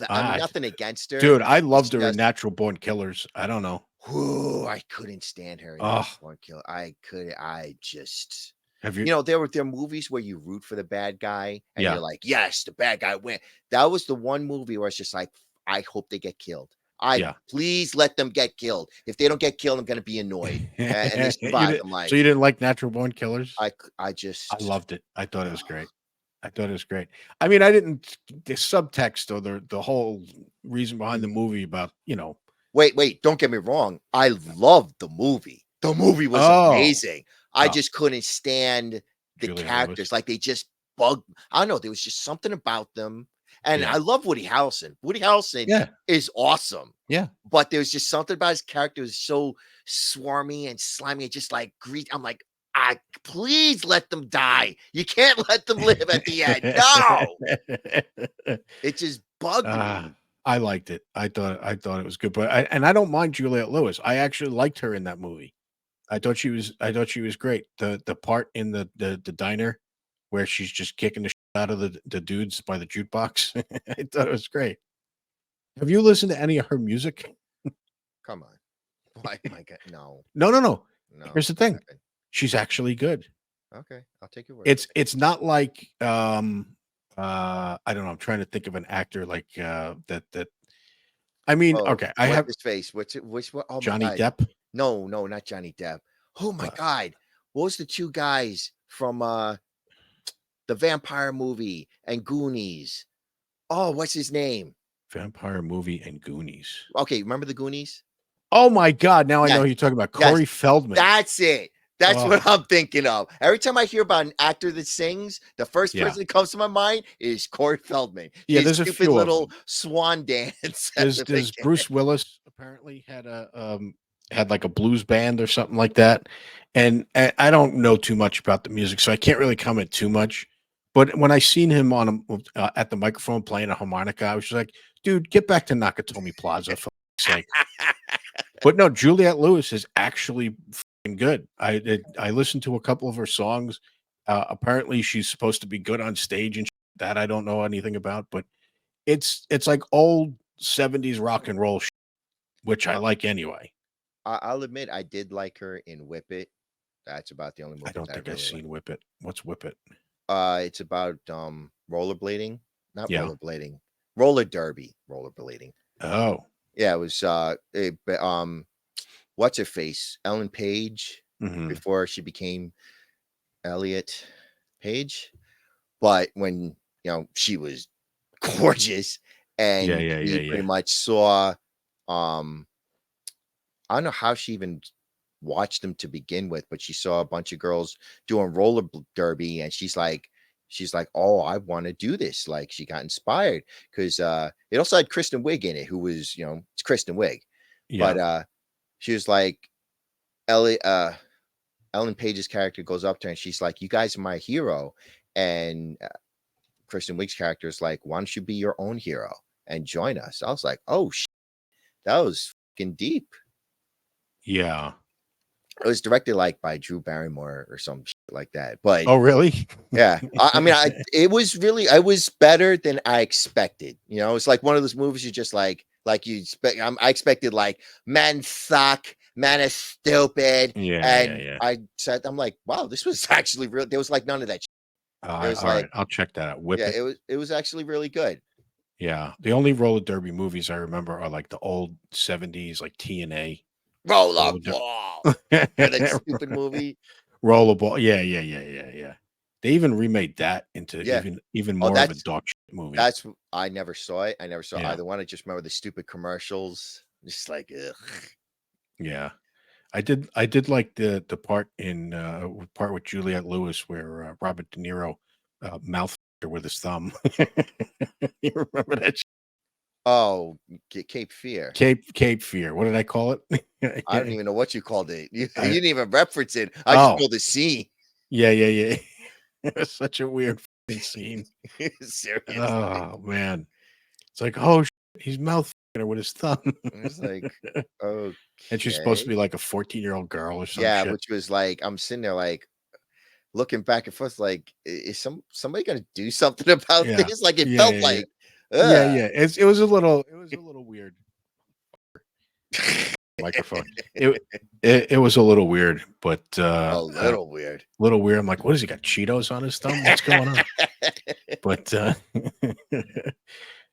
I mean, Ah, nothing against her. dude, I It's loved her in just, Natural Born Killers. I don't know. whoo, I couldn't stand her in Oh, Natural Born Killer. I just, have you there were movies where you root for the bad guy and you're yeah. like, yes, the bad guy win. That was the one movie where it's just like, I hope they get killed. I Yeah. Please let them get killed. If they don't get killed, I'm gonna be annoyed. And they You survived. did I'm so like, you didn't like Natural Born Killers? I I just loved it. I thought it was great. I thought it was great. I mean, I didn't the subtext or the whole reason behind the Mhm. movie about, you know Wait, don't get me wrong. I loved the movie. The movie was oh, amazing. I oh, just couldn't stand the Juliette Lewis. characters. Like, they just bugged, I don't know, there was just something about them. And Yeah. I love Woody Harrelson. Woody Harrelson Yeah. is awesome. Yeah. But there's just something about his character is so swarmy and slimy and just like greed. I'm like, I please let them die. You can't let them live at the end. No, it just bugged Ah, me. I liked it. I thought it was good, but I don't mind Juliette Lewis. I actually liked her in that movie. I thought she was great. The part in the diner where she's just kicking the shit out of the dudes by the jukebox. I thought it was great. Have you listened to any of her music? Come on. Why my God? No, No, no, no. no, Here's the I thing. haven't. She's actually good. Okay, I'll take your word for It's not like I don't know. I'm trying to think of an actor like that. I it. mean, Oh, okay, I what's have his face? What's it? Which one? Oh my Johnny God. Depp. No, no, not Johnny Depp. Oh my What? God. What was the two guys from the vampire movie and Goonies? Oh, what's his name? Vampire movie and Goonies. Okay, remember the Goonies? Oh my god, now I know Yes, who you're talking about. yes, Corey Feldman. that's it. That's Oh, what I'm thinking of. Every time I hear about an actor that sings, the first yeah. person that comes to my mind is Corey Feldman. Yeah, His there's a stupid few of little them. swan dance at There's the there's beginning. Bruce Willis apparently had like a blues band or something like that. And I don't know too much about the music, so I can't really comment too much. But when I seen him on at the microphone playing a harmonica, I was just like, dude, get back to Nakatomi Plaza for fuck's sake. But no, Juliette Lewis is actually fucking good. I listened to a couple of her songs. Apparently, she's supposed to be good on stage and that I don't know anything about, but it's like old 70s rock and roll, which I Uh, like anyway. I'll admit I did like her in Whip It. That's about the only I movie don't that I think I've really like. seen Whip It. What's Whip It? It's about rollerblading, not Yeah. rollerblading, roller derby, rollerblading. Oh. Yeah, it was what's her face? Ellen Page Hmm. before she became Elliot Page. But when she was gorgeous Yeah, and yeah, yeah, she pretty yeah. much saw um I don't know how she even watched them to begin with, but she saw a bunch of girls doing derby and she's like, "Oh, I want to do this." Like she got inspired because it also had Kristen Wiig in it, who was, it's Kristen Wiig. But Yeah. she was like Ellie Ellen Page's character goes up to her and she's like, "You guys are my hero." And Kristen Wiig's character is like, "Why don't you be your own hero and join us?" I was like, "Oh, that was fucking deep." Yeah. It was directed like by Drew Barrymore or some shit like that. But Oh, really? yeah, I mean, it was better than I expected. It's like one of those movies you just like you expect. I expected like man suck, man is stupid, Yeah, yeah, and yeah. I'm like, wow, this was actually real. There was like none of that. It was All right. like, I'll check that out. Whip yeah, It. it was actually really good. Yeah. The only roller derby movies I remember are like the old 70s, like TNA roller Rollerball. Yeah, that derby. stupid movie. Rollerball. Yeah, yeah, yeah, yeah, yeah. They even remade that into Yeah. even Oh, more of a dog shit movie. I never saw it. I never saw Yeah, either one. I just remember the stupid commercials. Just like, ugh. yeah. I did like the part in part with Juliette Lewis where Robert De Niro mouth her with his thumb. You remember that? Oh, Cape Fear. Cape Fear. What did I call I don't it? even know what you called it. You I, didn't even reference it. I just oh, know the scene. yeah, yeah, yeah. It was such a weird fucking scene. Seriously. Oh man, it's like he's mouth her with his thumb. It's like, And she's supposed to be okay. like a 14-year-old girl or some Yeah, shit. which was like, I'm sitting there like looking back and forth, like, is somebody gonna do something about Yeah. this? Like it Yeah, felt yeah, yeah. like, Yeah, ugh. yeah. It was a little weird microphone. It was a little weird, but A a little weird. little weird. I'm like, what has he got Cheetos on his thumb? What's going on? But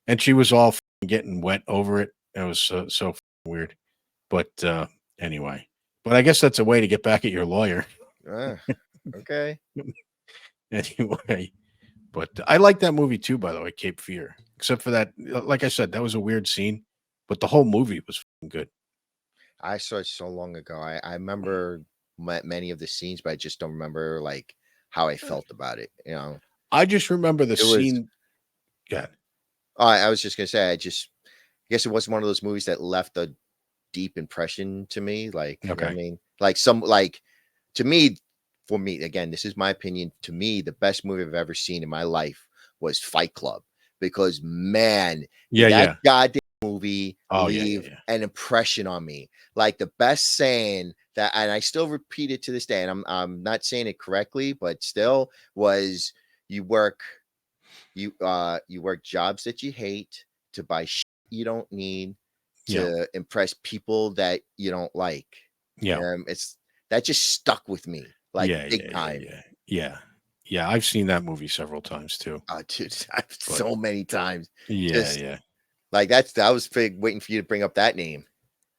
and she was all getting wet over it. It was so weird. But anyway, but I guess that's a way to get back at your lawyer. Ah, okay. Anyway, but I like that movie too, by the way, Cape Fear. Except for that, like I said, that was a weird scene, but the whole movie was good. I saw it so long ago. I remember many of the scenes, but I just don't remember like how I felt about it. I just remember the It was scene. God. I was just gonna say, I guess it was one of those movies that left a deep impression to me. Like, you know what I Okay. mean? Like some like to me, for me, again, this is my opinion. To me, the best movie I've ever seen in my life was Fight Club. Because man, Yeah, did that yeah. goddamn movie Oh, yeah, yeah, leave yeah. an impression on me. Like the best saying that, and I still repeat it to this day, and I'm not saying it correctly, but still was you work you work jobs that you hate to buy shit you don't need Yeah. to impress people that you don't like. Yeah. It's that just stuck with me like Yeah, big yeah, yeah, time. yeah. Yeah. Yeah, I've seen that movie several times too. Dude, But so many times. yeah, Just yeah. like I was waiting for you to bring up that name,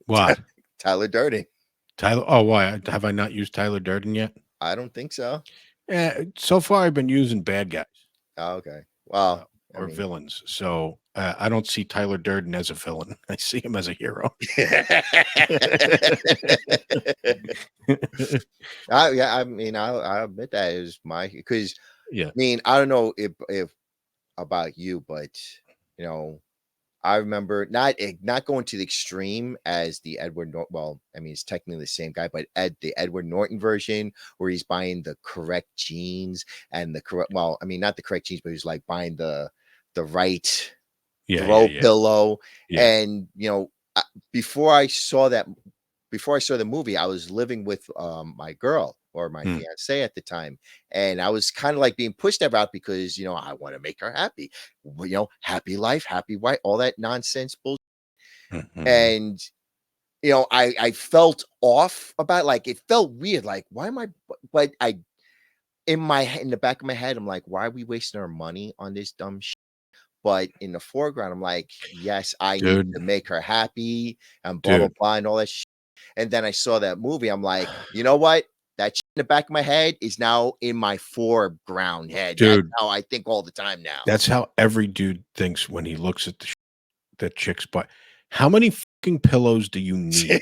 What? Tyler Durden. Tyler, oh, why? Have I not used Tyler Durden yet? I don't think so. So far I've been using bad guys, Oh, okay. Well, I or mean, villains. So, I don't see Tyler Durden as a villain. I see him as a hero. yeah, I mean, I admit that is my because Yeah. I mean, I don't know if about you, but you know, I remember not going to the extreme as the well, I mean, it's technically the same guy, but the Edward Norton version where he's buying the correct jeans and the correct well, I mean, not the correct jeans, but he's like buying the right Yeah, yeah, throw yeah. pillow. Yeah. And before I saw that before I saw the movie, I was living with my girl or my Mm, fiance at the time, and I was kind of like being pushed that route because I want to make her happy. Well, happy life, happy wife, all that nonsense bullshit. mhm. And I felt off about it. Like it felt weird. Like why am I? But I in the back of my head, I'm like, why are we wasting our money on this dumb shit? But in the foreground, I'm like, yes, I need Dude, to make her happy and blah blah dude, blah and all that shit. And then I saw that movie. I'm like, you know what? That shit in the back of my head is now in my foreground head. That's dude, how I think all the time now. that's how every dude thinks when he looks at that chick's butt. How many fucking pillows do you need?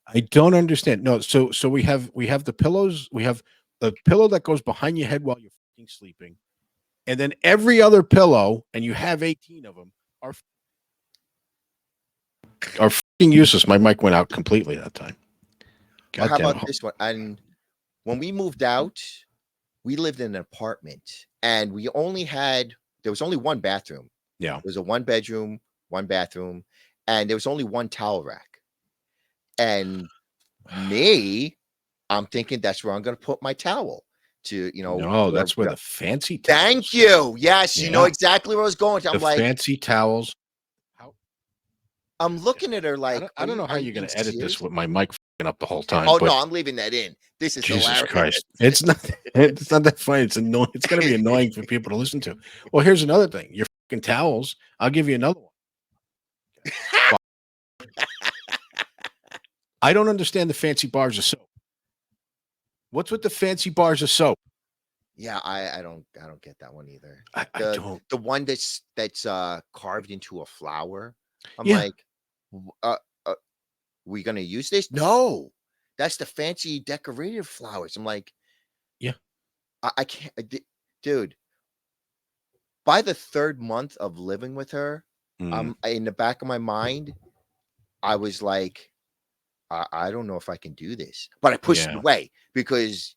I don't understand. No, so we have the pillows. We have the pillow that goes behind your head while you're fucking sleeping, and then every other pillow, and you have 18 of them, are fucking useless. My mic went out completely that time. Well, God how damn about it. this one? And when we moved out, we lived in an apartment and there was only one bathroom. Yeah. It was a one bedroom, one bathroom, and there was only one towel rack. And me, I'm thinking that's where I'm going to put my towel to, No, that's where the fancy thank towels. you. Yes, you know Yeah. exactly where I was going. The I'm like, fancy towels. How I'm looking at her I like, don't I don't know how are you you're being gonna edit this serious? with my mic fucking up the whole time, Oh no, but I'm leaving that in. This is Jesus hilarious. Christ. It's not that funny. It's annoying. It's gonna be annoying for people to listen to. Well, here's another thing. Your fucking towels. I'll give you another one. Fuck. I don't understand the fancy bars of soap. What's with the fancy bars of soap? Yeah, I don't get that one either. I The don't. the one that's carved into a flower. I'm Yeah. like, uh, we gonna use this? No, that's the fancy decorative flowers. I'm like, Yeah. I can't, dude. By the third month of living with her, Mm, I'm in the back of my mind. I was like, I don't know if I can do this, but I pushed it yeah. away because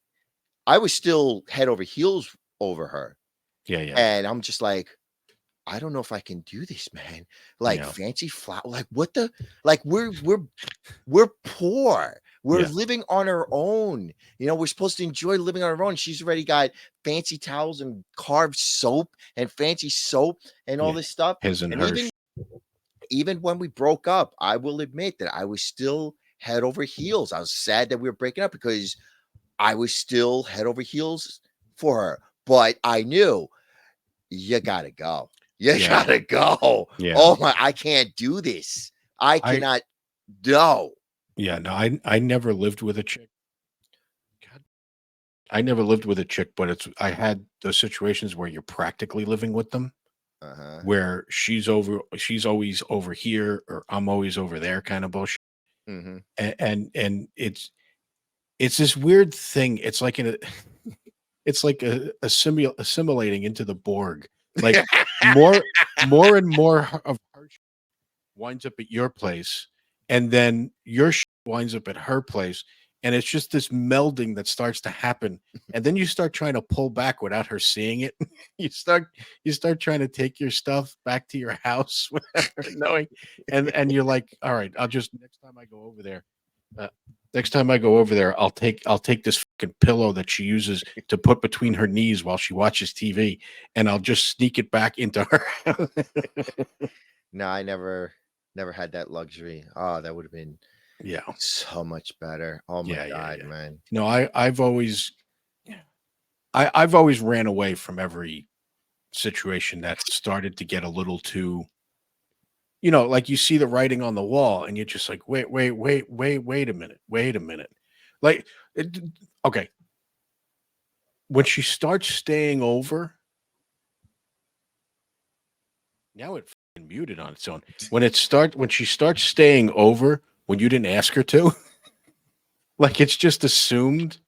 I was still head over heels over her, Yeah, yeah, yeah. and I'm just like, I don't know if I can do this, man. Like Yeah. fancy flower, like what the like we're poor. We're Yeah. living on our own. We're supposed to enjoy living on our own. She's already got fancy towels and carved soap and fancy soap and all Yeah. this stuff. His and And hers. even when we broke up, I will admit that I was still head over heels. I was sad that we were breaking up because I was still head over heels for her. But I knew you gotta go. You Yeah, yeah. gotta go. Yeah. Oh my, I can't do this. I I cannot. No. yeah, no, I never lived with a chick. God, I never lived with a chick, but I had those situations where you're practically living with them, Uh-huh. where she's always over here or I'm always over there kind of bullshit. Mhm. And it's this weird thing. It's like it's like assimilating into the Borg. Like more and more of her winds up at your place, and then your winds up at her place, and it's just this melding that starts to happen. And then you start trying to pull back without her seeing it. you start you start trying to take your stuff back to your house without her knowing, and you're like, all right, I'll just next time I go over there. Uh, Next time I go over there, I'll take this fucking pillow that she uses to put between her knees while she watches TV, and I'll just sneak it back into her house. No, I never had that luxury. Oh, that would have been Yeah. so much better. Oh my Yeah, yeah, god, yeah. man. No, I've always ran away from every situation that started to get a little too, like you see the writing on the wall and you're just like, wait a minute. Wait a minute. Like it, okay, when she starts staying over, now it fucking muted on its own. When she starts staying over when you didn't ask her to, like it's just assumed.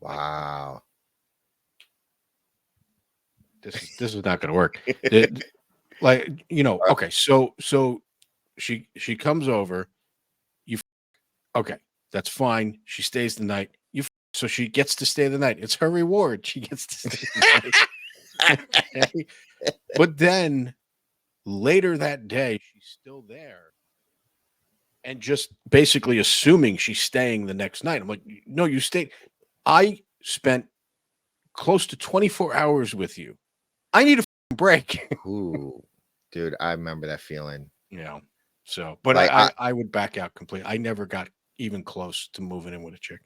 Like Wow. this is not going to work. The- like okay, so she comes over, you okay, that's fine, she stays the night, so she gets to stay the night, it's her reward, she gets to stay the night. Okay, but then later that day she's still there and just basically assuming she's staying the next night. I'm like, no, you stayed. I spent close to 24 hours with you. I need a break. Ooh, dude, I remember that feeling. you know. So, but Like I would back out completely. I never got even close to moving in with a chick.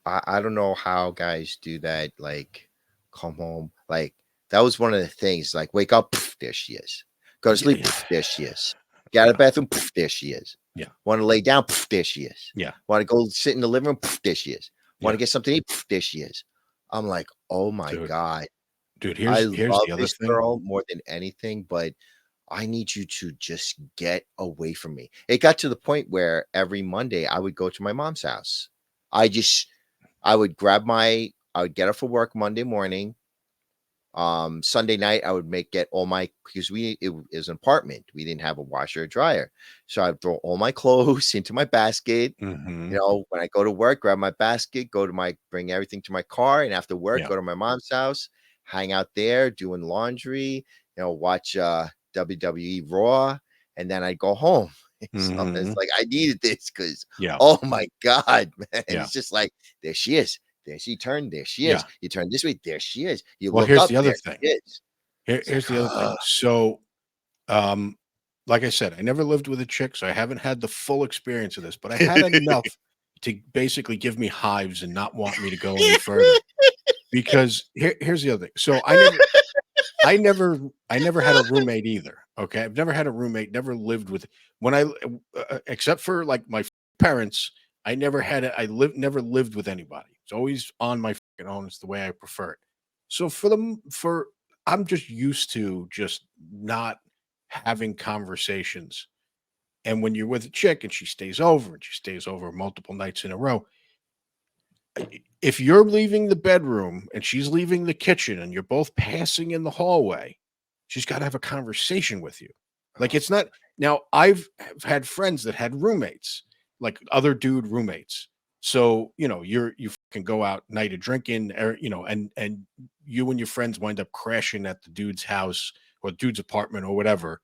I don't know how guys do that. Like, come home. Like, that was one of the things. Like, wake up, poof, there she is. Go to Yeah, sleep, yeah, poof, there she is. Get out of yeah, the bathroom, poof, there she is. yeah, Want to lay down, poof, there she is. yeah, Want to go sit in the living room, poof, there she is. Want to yeah, get something to eat, poof, there she is. I'm like, oh my dude, God. dude. I Here's love the other this thing. girl more than anything, but I need you to just get away from me. It got to the point where every Monday I would go to my mom's house. I just I would get up for work Monday morning. Sunday night I would get all my, because it was an apartment. We didn't have a washer or dryer. So I'd throw all my clothes into my basket. Hmm. When I go to work, grab my basket, bring everything to my car, and after work, Yeah. go to my mom's house, hang out there doing laundry, watch WWE Raw, and then I go home. So it's Hmm. like I needed this because, Yeah. oh my God, man. Yeah. It's just like, there she is. There she turned. There she is. Yeah. You turn this way. There she is. You Well, look here's up. the other There thing. she is. It's like, Here's the other thing. So, um, like I said, I never lived with a chick, so I haven't had the full experience of this, but I had enough to basically give me hives and not want me to go any further. Because here's the other thing. So I never had a roommate either. Okay, I've never had a roommate. Never lived with when except for like my parents. I never had it. Never lived with anybody. It's always on my fucking own. It's the way I prefer it. So for I'm just used to just not having conversations. And when you're with a chick and she stays over multiple nights in a row, if you're leaving the bedroom and she's leaving the kitchen and you're both passing in the hallway, she's got to have a conversation with you. Like oh, it's not now I've had friends that had roommates, like other dude roommates. So, you can go out night of drinking or, and you and your friends wind up crashing at the dude's house or dude's apartment or whatever.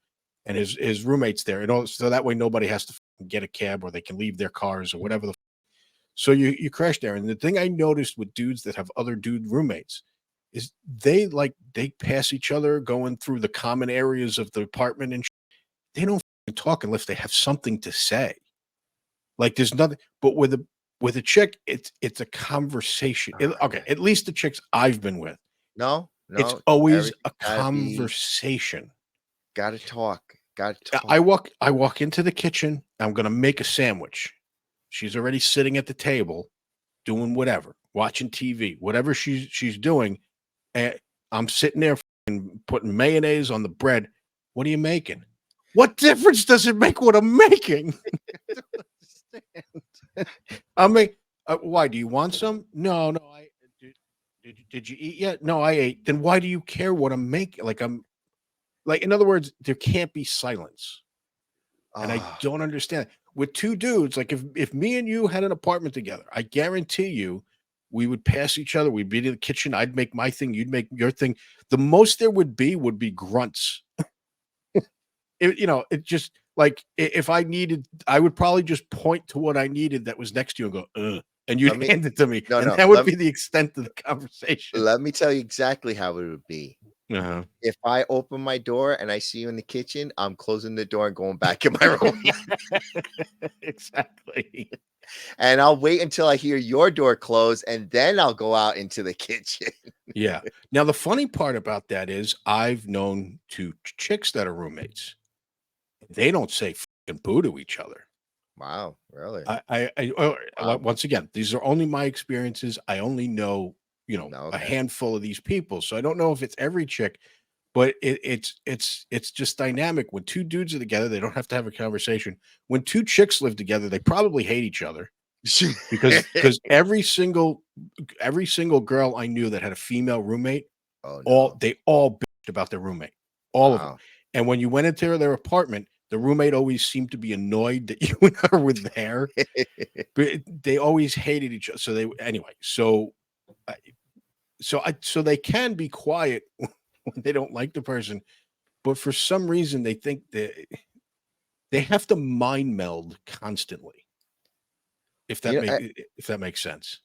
And his roommate's there. So that way nobody has to get a cab or they can leave their cars or whatever so you crash there. And the thing I noticed with dudes that have other dude roommates is they pass each other going through the common areas of the apartment and they don't fucking talk unless they have something to say. Like there's nothing but with a chick, it's a conversation. oh, Okay, man. at least the chicks I've been with, No, it's no, always everything a conversation. gotta talk. Gotta I talk. walk into the kitchen, I'm gonna make a sandwich. She's already sitting at the table doing whatever, watching TV, whatever she's doing. And I'm sitting there putting mayonnaise on the bread. What are you making? What difference does it make what I'm making? I mean, why do you want some? No, did you eat yet? No, I ate. Then why do you care what I'm making? Like Like, in other words, there can't be silence. And I Ah, don't understand. With two dudes, like if me and you had an apartment together, I guarantee you we would pass each other. We'd be in the kitchen. I'd make my thing. You'd make your thing. The most there would be grunts. It just like if I needed, I would probably just point to what I needed that was next to you and go, ugh, and let you'd me hand it to me. no, And no, that would be the extent of the conversation. let me tell you exactly how it would be. Uh-huh. If I open my door and I see you in the kitchen, I'm closing the door and going back in my room, Exactly. and I'll wait until I hear your door close, and then I'll go out into the kitchen. Yeah. Now the funny part about that is I've known two chicks that are roommates. They don't say fucking boo to each other. Wow, really? Well, Wow. once again, these are only my experiences. I only know, No, a okay. handful of these people. So I don't know if it's every chick, but it's just dynamic. When two dudes are together, they don't have to have a conversation. When two chicks live together, they probably hate each other because every single girl I knew that had a female roommate, Oh, all no. they all bitched about their roommate, all of them. Wow. And when you went into their apartment, the roommate always seemed to be annoyed that you and her were there. But they always hated each other. So they anyway. I- so they can be quiet when they don't like the person, but for some reason they think that they have to mind meld constantly. If that You know, if that makes sense.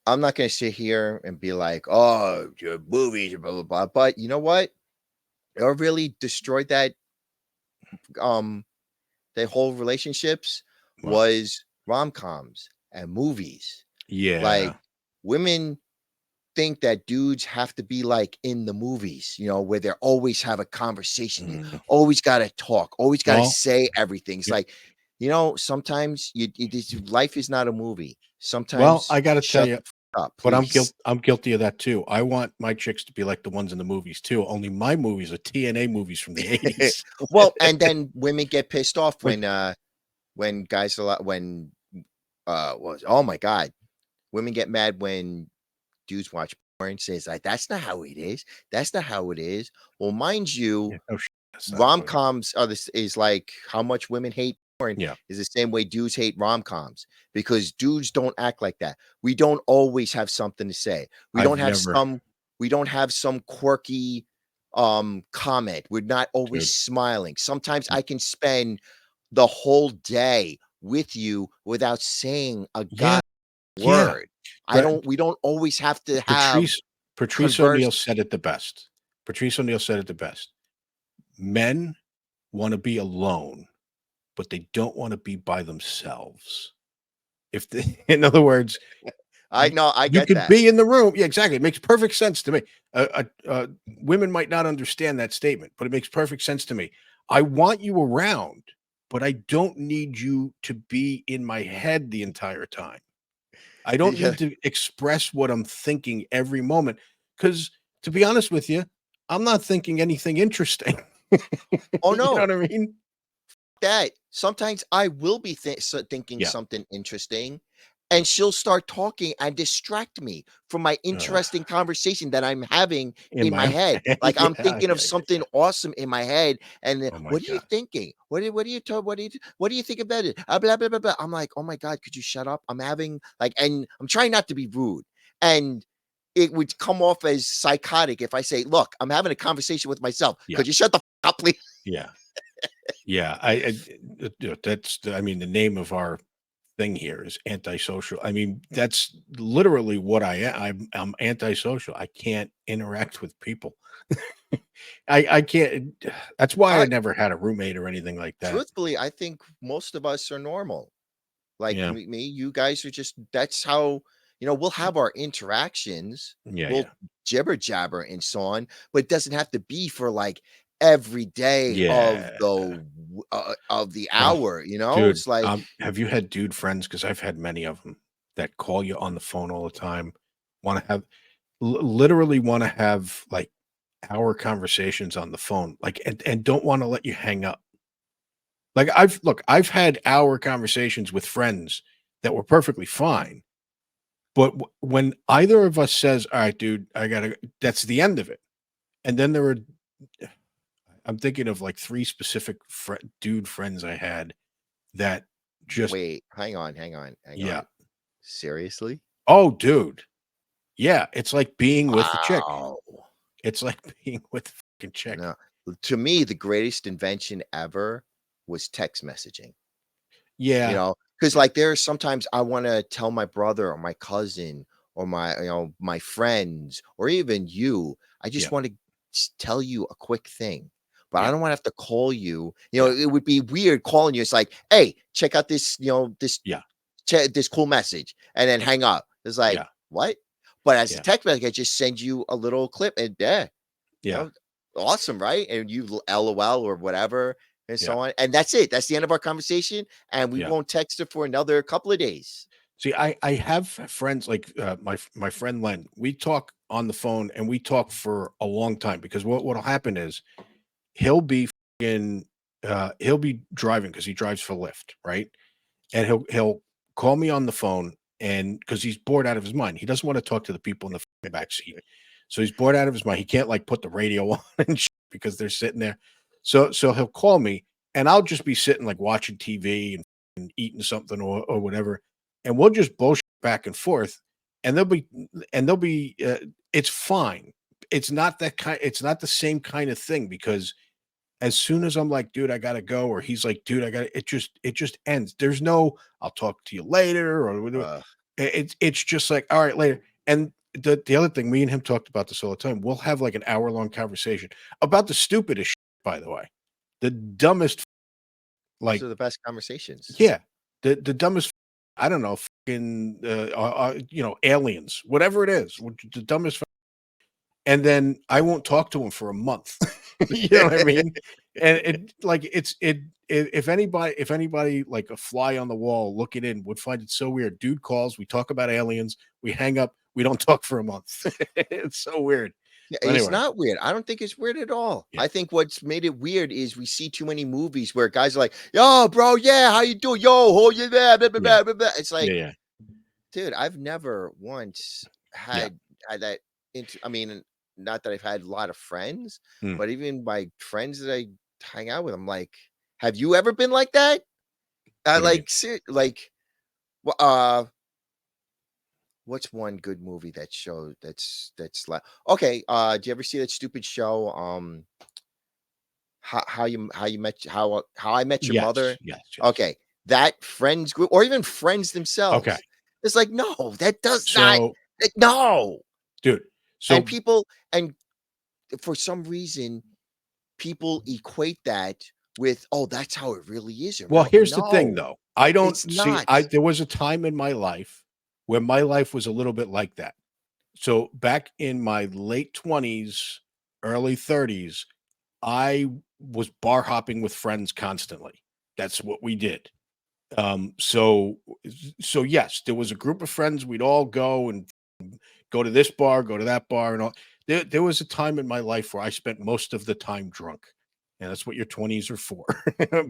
I'm not gonna sit here and be like, "Oh, your movies, blah blah blah." But you know what? What really destroyed um their whole relationships Well, was rom-coms and movies. Like yeah. women think that dudes have to be like in the movies, where they always have a conversation. You Mhm. always gotta talk, always gotta Well, say everything. It's yeah. like, sometimes life is not a movie. Well, Sometimes I got to tell shut you, the up, but please. I'm guilty of that too. I want my chicks to be like the ones in the movies too. Only my movies are TNA movies from the 80s. Well, and then women get pissed off But when guys a lot when was oh my god, women get mad when dudes watch porn, says like that's not how it is. That's not how it is. Well, mind you, yeah, no shit, that's not how it is. rom-coms are this is like how much women hate porn Yeah, is the same way dudes hate rom-coms because dudes don't act like that. We don't always have something to say. We don't I've have never, some quirky comment. We're not always dude. smiling. Sometimes I can spend the whole day with you without saying a Yeah, god yeah. word. But We don't always have to have Patrice converse. O'Neill said it the best. Patrice O'Neill said it the best. Men want to be alone, but they don't want to be by themselves. If they, in other words, I know, I you get could that. be in the room. Yeah, exactly. It makes perfect sense to me. Women might not understand that statement, but it makes perfect sense to me. I want you around, but I don't need you to be in my head the entire time. I don't Yeah. need to express what I'm thinking every moment. Because to be honest with you, I'm not thinking anything interesting. Oh, You know no. what I mean? That sometimes I will be thinking Yeah. something interesting, and she'll start talking and distract me from my Ugh, interesting conversation that I'm having in in my my head. Like yeah, I'm thinking of yeah, yeah, something yeah. awesome in my head, and then, Oh my what are you god. thinking? What do you think about it? Blah blah blah blah. I'm like, oh my god, could you shut up? I'm having like, and I'm trying not to be rude, and it would come off as psychotic if I say, look, I'm having a conversation with myself. Yeah, Could you shut the up, please? yeah, yeah. That's I mean the name of our thing here is antisocial. I mean that's literally what I am. I'm antisocial. I can't interact with people. I can't. That's why I I never had a roommate or anything like that. Truthfully, I think most of us are normal. Like Yeah, me, you guys are just that's how, we'll have our interactions, yeah, we'll yeah. jibber jabber and so on, but it doesn't have to be for like every day Yeah. of the Oh, hour, dude, It's like, have you had dude friends? Because I've had many of them that call you on the phone all the time, want to have literally want to have like hour conversations on the phone, like and don't want to let you hang up. Like I've had hour conversations with friends that were perfectly fine, but when either of us says, "All right, dude, I gotta," that's the end of it. And then there are I'm thinking of like 3 specific dude friends I had that just Wait, hang on, hang on, hang yeah. on. Seriously? Oh, dude. Yeah, it's like being with a chick. Wow. It's like being with a fucking chick. No. To me, the greatest invention ever was text messaging. Yeah. Because Yeah. like there are sometimes I want to tell my brother or my cousin or my friends or even you, I just Yeah. want to tell you a quick thing, but I Yeah. don't want to have to call you. Yeah. It would be weird calling you. It's like, hey, check out this, Yeah. this cool message, and then hang up. It's like, Yeah. what? But as a Yeah. text message, I just send you a little clip, and there, you Yeah. know, awesome, right? And you LOL or whatever, and Yeah. so on. And that's it. That's the end of our conversation. And we Yeah. won't text her for another couple of days. See, I have friends like my friend Len. We talk on the phone and we talk for a long time because what'll happen is he'll be he'll be driving because he drives for Lyft, right? And he'll call me on the phone and because he's bored out of his mind. He doesn't want to talk to the people in the back seat. So he's bored out of his mind. He can't like put the radio on and shit because they're sitting there. So he'll call me and I'll just be sitting like watching TV and eating something or whatever. And we'll just bullshit back and forth. And they'll be it's fine. It's not the same kind of thing because as soon as I'm like, dude, I gotta go, or he's like, dude, I gotta, it just ends. There's no, I'll talk to you later, or whatever. Uh, It's just like, all right, later. And the other thing, me and him talked about this all the time. We'll have like an hour-long conversation about the stupidest shit, by the way. The dumbest, those like, are the best conversations. yeah, the dumbest, I don't know, fucking aliens, whatever it is, the dumbest and then I won't talk to him for a month. You know what I mean? And it like if anybody like a fly on the wall looking in would find it so weird. Dude calls, we talk about aliens, we hang up, we don't talk for a month. It's so weird. Yeah, But it's anyway, not weird. I don't think it's weird at all. yeah, I think what's made it weird is we see too many movies where guys are like, "Yo, bro, yeah, how you doing? Yo, hold you there." Blah, blah, yeah, blah, blah, blah. It's yeah, like, yeah, dude, I've never once yeah. had that. I mean, not that I've had a lot of friends, Mm. but even my friends that I hang out with, I'm like, have you ever been like that? What do you mean? Like, what's one good movie that show that's like okay? Do you ever see that stupid show? How I met your Yes, mother? yes, yes. Okay, that friends group or even friends Okay. themselves. It's like, no, that does not. So, No, dude, and so people and for some reason people equate that with, oh, that's how it really is in well, real. here's the thing No, though. I don't it's see not. I there was a time in my life where my life was a little bit like that. So back in my late 20s, early 30s, I was bar hopping with friends constantly. That's what we did. So yes, there was a group of friends. We'd all go and go to this bar, go to that bar, and all. There was a time in my life where I spent most of the time drunk, and that's what your 20s are for.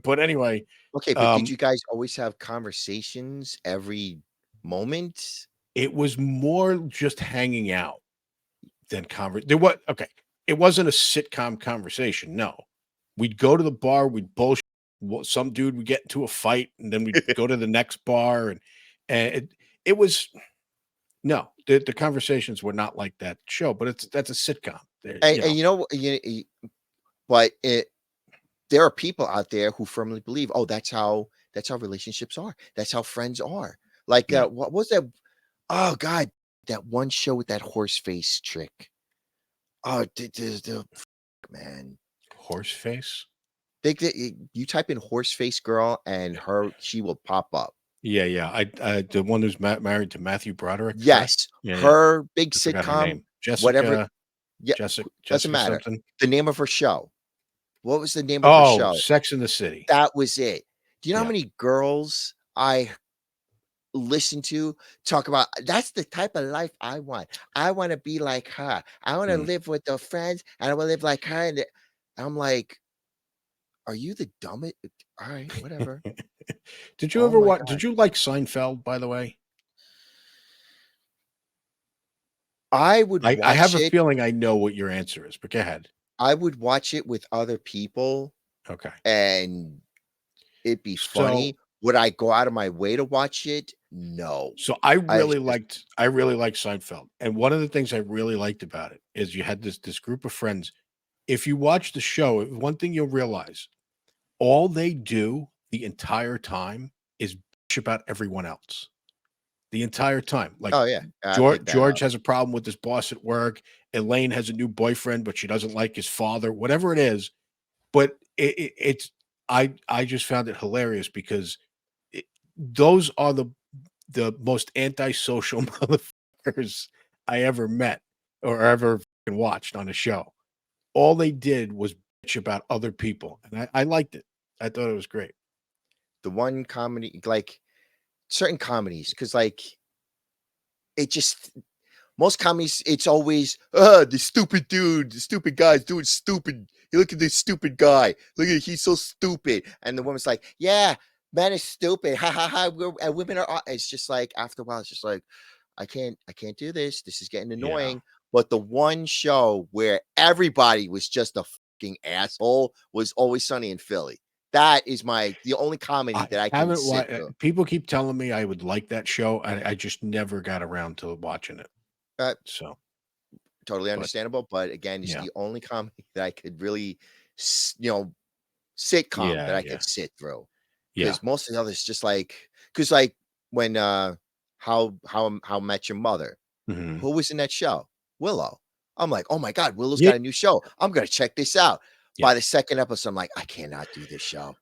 But anyway, Okay, but did um, you guys always have conversations every moment? it was more just hanging out than there was okay. It wasn't a sitcom conversation. No, we'd go to the bar, we'd bullshit. Some dude would get into a fight, and then we'd go to the next bar, and it was no. The conversations were not like that show, but that's a sitcom. There, And you know, but there are people out there who firmly believe, oh, that's how relationships are. That's how friends are. Like, yeah, what was that? Oh God, that one show with that horse face trick. Oh, man. horse face. You type in horse face girl and she will pop up. Yeah, yeah. I the one who's married to Matthew Broderick, correct? Yes, Yeah, yeah. her big I forgot her sitcom, name. whatever. Yeah, doesn't Jessica matter. something. The name of her show. What was the name of her Oh, show? Sex in the City. That was it. Do you know how Yeah. many girls I listen to talk about, that's the type of life I want. I want to be like her. I want to Mm. live with the friends and I want to live like her. And I'm like, are you the dumbest? All right, whatever. Did you Oh ever my watch? God. Did you like Seinfeld? By the way, I would I have watch a it. feeling I know what your answer is, but go ahead. I would watch it with other people Okay. and it'd be So funny. Would I go out of my way to watch it? No. so I I really just liked I really liked Seinfeld. And one of the things I really liked about it is you had this group of friends. If you watch the show, one thing you'll realize, all they do the entire time is bitch about everyone else. The entire time. Like oh, yeah. I George picked that George up. has a problem with his boss at work. Elaine has a new boyfriend, but she doesn't like his father, whatever it is. But it's I just found it hilarious because those are the most antisocial motherfuckers I ever met or ever fucking watched on a show. All they did was bitch about other people, and I liked it. I thought it was great. The one comedy like, certain comedies, because like, it just most comedies, it's always, the stupid dude, the stupid guy's doing stupid. You look at this stupid guy. Look at he's so stupid. And the woman's like, yeah, man is stupid. Ha ha ha. And women are it's just like after a while, it's just like, I can't do this. This is getting Yeah. annoying. But the one show where everybody was just a fucking asshole was Always Sunny in Philly. That is the only comedy I that I can haven't sit watched. through. People keep telling me I would like that show, and I just never got around to watching it. Uh, So, Totally but understandable. But again, it's yeah, the only comedy that I could really, you know, sitcom that yeah, I yeah, could sit through. yeah. Because most of the others just like, because like when How Met Your Mother, Mhm. who was in that show? Willow. I'm like, oh my God, Willow's Yeah, got a new show. I'm gonna check this out. yeah. By the second episode, I'm like, I cannot do this show.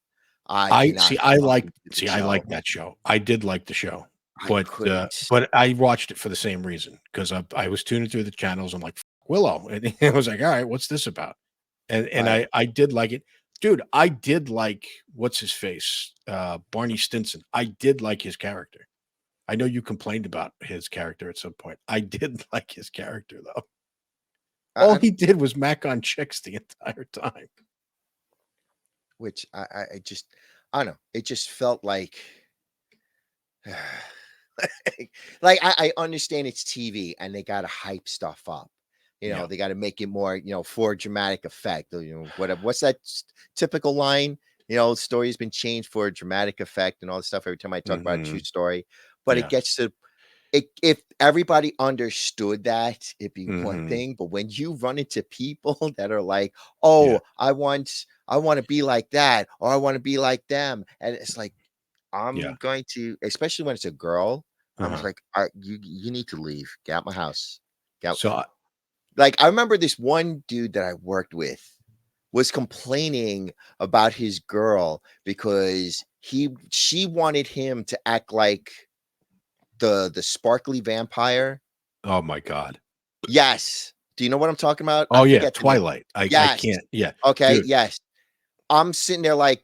I I cannot see. I like fucking do the see. I show. like that show. I did like the show, I couldn't. but I watched it for the same reason because I was tuning through the channels. I'm like, "F Willow," and I was like, all right, what's this about? And Right. I did like it, dude. I did like what's his face, Barney Stinson. I did like his character. I know you complained about his character at some point. I did like his character though. All I he don't, did was mac on chicks the entire time. which I just, I don't know. It just felt like like I understand it's TV and they gotta hype stuff up. Yeah. They gotta make it more, for dramatic effect. Whatever. What's that typical line? Story's been changed for a dramatic effect and all this stuff every time I talk about a true Hmm. story. But it Yeah. gets to it if everybody understood that, it'd be one Hmm. thing. But when you run into people that are like, Yeah. oh, I want to be like that, or I want to be like them. And it's like, I'm Yeah. going to, especially when it's a girl, I'm just Uh-huh. like, you need to leave. Get out my house. Get out. So Like I remember this one dude that I worked with was complaining about his girl because she wanted him to act like the sparkly vampire. oh my god. Yes. Do you know what I'm talking about? I Oh, yeah, forget the name. Twilight. I Yes. can't yeah, Okay. dude, Yes. I'm sitting there like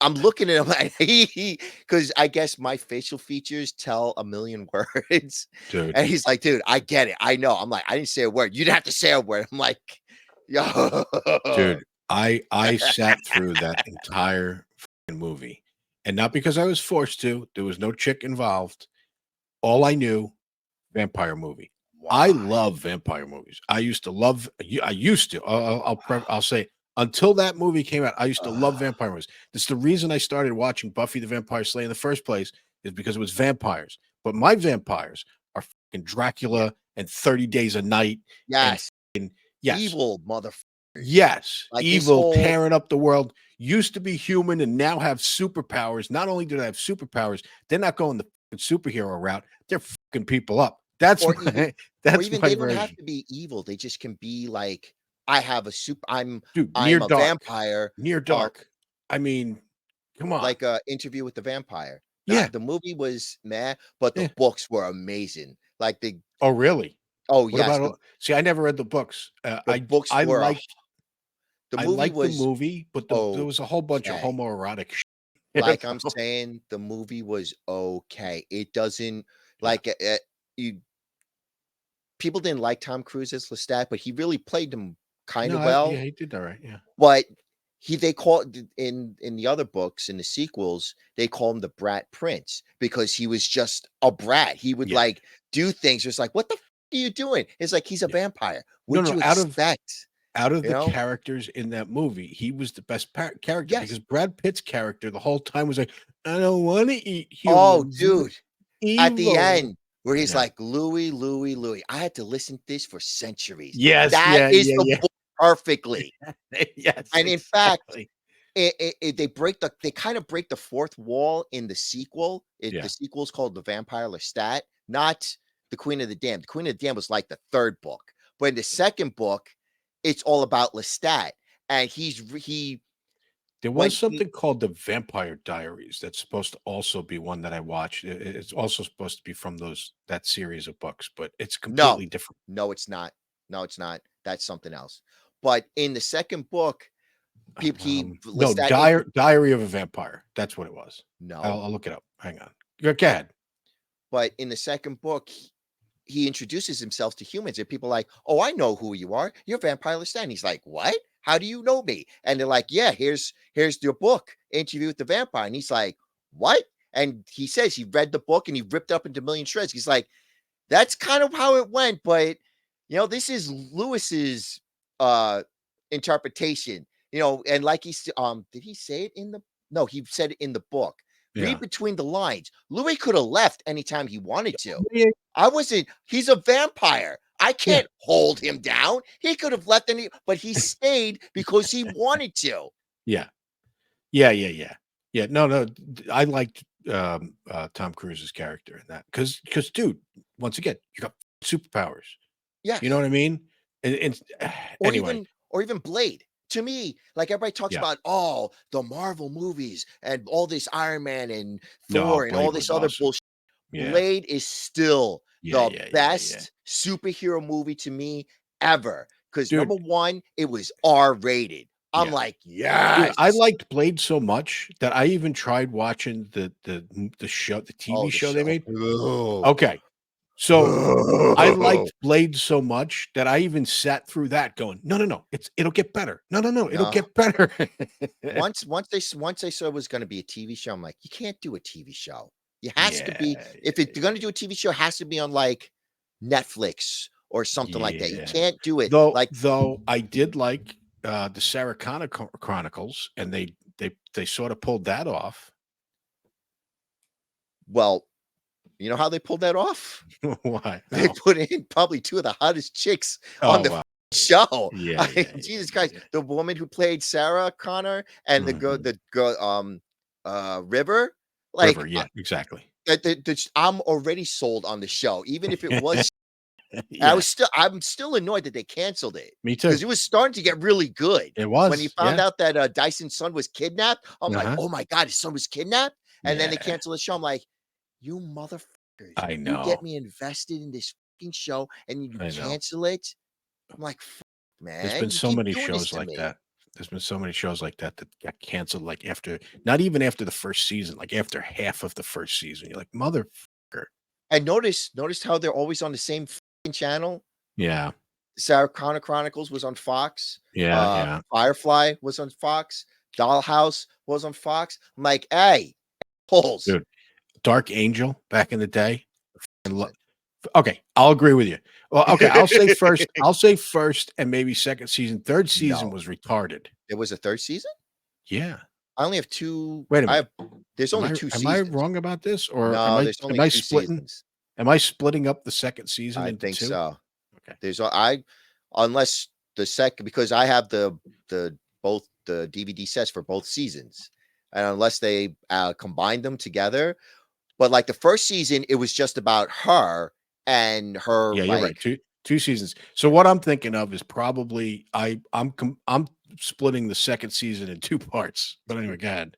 I'm looking at him like because I guess my facial features tell a million words. dude, And he's like, dude, I get it. I know. I'm like, I didn't say a word. You didn't have to say a word. I'm like, yo. dude, I sat through that entire fucking movie, and not because I was forced to, there was no chick involved. All I knew, vampire movie. I Why? love vampire movies. I used to love I used to. I'll say until that movie came out, I used to love Ugh. vampire movies. That's the reason I started watching Buffy the Vampire Slayer in the first place is because it was vampires. But my vampires are fucking Yeah. Dracula and 30 Days a Night and Yes. fucking yes. Evil motherfuckers. Yes, Like this evil, whole tearing up the world, used to be human and now have superpowers. Not only do they have superpowers, they're not going the fucking superhero route. They're fucking people up. That's or even my or that's even my they don't have version. to be evil. They just can be like, I have a soup. Dude, I'm Near a Dark. vampire. Near Uh, Dark. I mean, come on. like a interview with the vampire. Yeah. The movie was meh, but the Yeah. books were amazing. Like Oh, really? oh What yes, about the see, I never read the books. the books I were the I movie liked the was movie, but there was a whole bunch of okay. homoerotic shit. Like I'm saying, the movie was okay. It doesn't Yeah. like you people didn't like Tom Cruise as Lestat, but he really played him kind No, of well. yeah, he did all right. Yeah. But they call in the other books, in the sequels, they call him the brat prince because he was just a brat. He would Yeah. like do things just like, what the are you doing? It's like he's a Yeah. vampire. No, What'd no, you expect? out of You the know? characters in that movie, he was the best character Yes. because Brad Pitt's character the whole time was like, "I don't want to eat Oh, humans. It's dude. At the evil." end, where he's Yeah. like, "Louis, Louis, Louis." I had to listen to this for centuries. Yes. That Yeah. is Yeah. the Yeah. book perfectly. Yes. And in fact, Exactly. they kind of break the fourth wall in the sequel. The Yeah. sequel is called The Vampire Lestat, not The Queen of the Damned. The Queen of the Damned was like the third book. But in the second book, it's all about Lestat. And he There when was he something called the Vampire Diaries that's supposed to also be one that I watched. It's also supposed to be from that series of books, but it's no, completely different. no, it's not. No, it's not. That's something else. But in the second book, he No, Lestat intro Diary of a Vampire. That's what it was. no. I'll look it up. Hang on. Go ahead. But in the second book, he introduces himself to humans, and people are like, "Oh, I know who you are. You're Vampire Lestat." He's like, "What? How do you know me?" And they're like, "Yeah, here's your book, Interview with the Vampire." And he's like, "What?" And he says he read the book and he ripped up into a million shreds. He's like, "That's kind of how it went, but this is Lewis's uh interpretation." And like did he say it in the no, he said it in the book. Read Yeah. between the lines. Louis could have left anytime he wanted to. Yeah. I wasn't he's a vampire. I Yeah. can't hold him down. He could have left but he stayed because he wanted to. Yeah. Yeah. Yeah. Yeah. Yeah. No, no. I liked Tom Cruise's character in that because, dude, once again, you got superpowers. You know Yes. what I mean? And Or anyway, even Blade. To me, like everybody talks yeah. about, oh, the Marvel movies and all this Iron Man and No, Thor and all Blade this was other awesome. bullshit. Yeah. Blade is still Yeah. the Yeah. Yeah. Yeah. best superhero movie to me ever. Because Dude. number one, it was R rated. I'm Yeah. like, Dude, I yes. liked Blade so much that I even tried watching the show, the TV Oh, the show they show. made. Oh. Okay. So I liked Blade so much that I even sat through that going, "No, no, no, it'll get better. No, no, no, it'll No. get better." Once they saw it was gonna be a TV show, I'm like, "You can't do a TV show. It has to Yeah, be if yeah, you're gonna do a TV show, it has to be on, like, Netflix or something like that. You yeah. can't do it like Though I did like, the Sarah Connor Chronicles, and they sort of pulled that off. well, you know how they pulled that off? Why? They How? put in probably 2 of the hottest chicks on Oh, the wow. show. Yeah, I yeah, mean, yeah, Jesus yeah, Christ, yeah. the woman who played Sarah Connor and Mhm. the girl, River, River, like, yeah, exactly. I'm already sold on the show, even if it was Yeah, I'm still annoyed that they canceled it me because too. it was starting to get really good. It When he was, found yeah. out that, Dyson's son was kidnapped, I'm like, Uh-huh. "Oh my god, his son was kidnapped?" And then they Yeah, canceled the show. I'm like, "You motherfuckers, I you get know, me invested in this fucking show and you I know. cancel it?" I'm like, There's man, been you so keep many doing this shows to like me." that. There's been so many shows like that that got canceled, like, after not even after the 1st season, like, after half of the 1st season. You're like, "Motherfucker." And notice how they're always on the same fucking channel? Yeah. Sarah Connor Chronicles was on Fox. Yeah, yeah. Firefly was on Fox. Dollhouse was on Fox. I'm like, "Hey, holes." Dude, Dark Angel back in the day, and lo okay, I'll agree with you. Well, okay, I'll say 1st and maybe 2nd season. 3rd season No. was retarded. There was a 3rd season? Yeah. I only have 2 Wait a I minute. have there's only 2 Am I seasons. wrong about this, or No, there's only 2 seasons. am I splitting up the 2nd season I into think 2? so. Okay. There's a I unless the second because I have the both the DVD sets for both seasons, and unless they, combine them together but, like, the 1st season, it was just about her and her, Yeah, you're right. like 2 seasons. So what I'm thinking of is probably I'm splitting the 2nd season in 2 parts. But anyway, go ahead.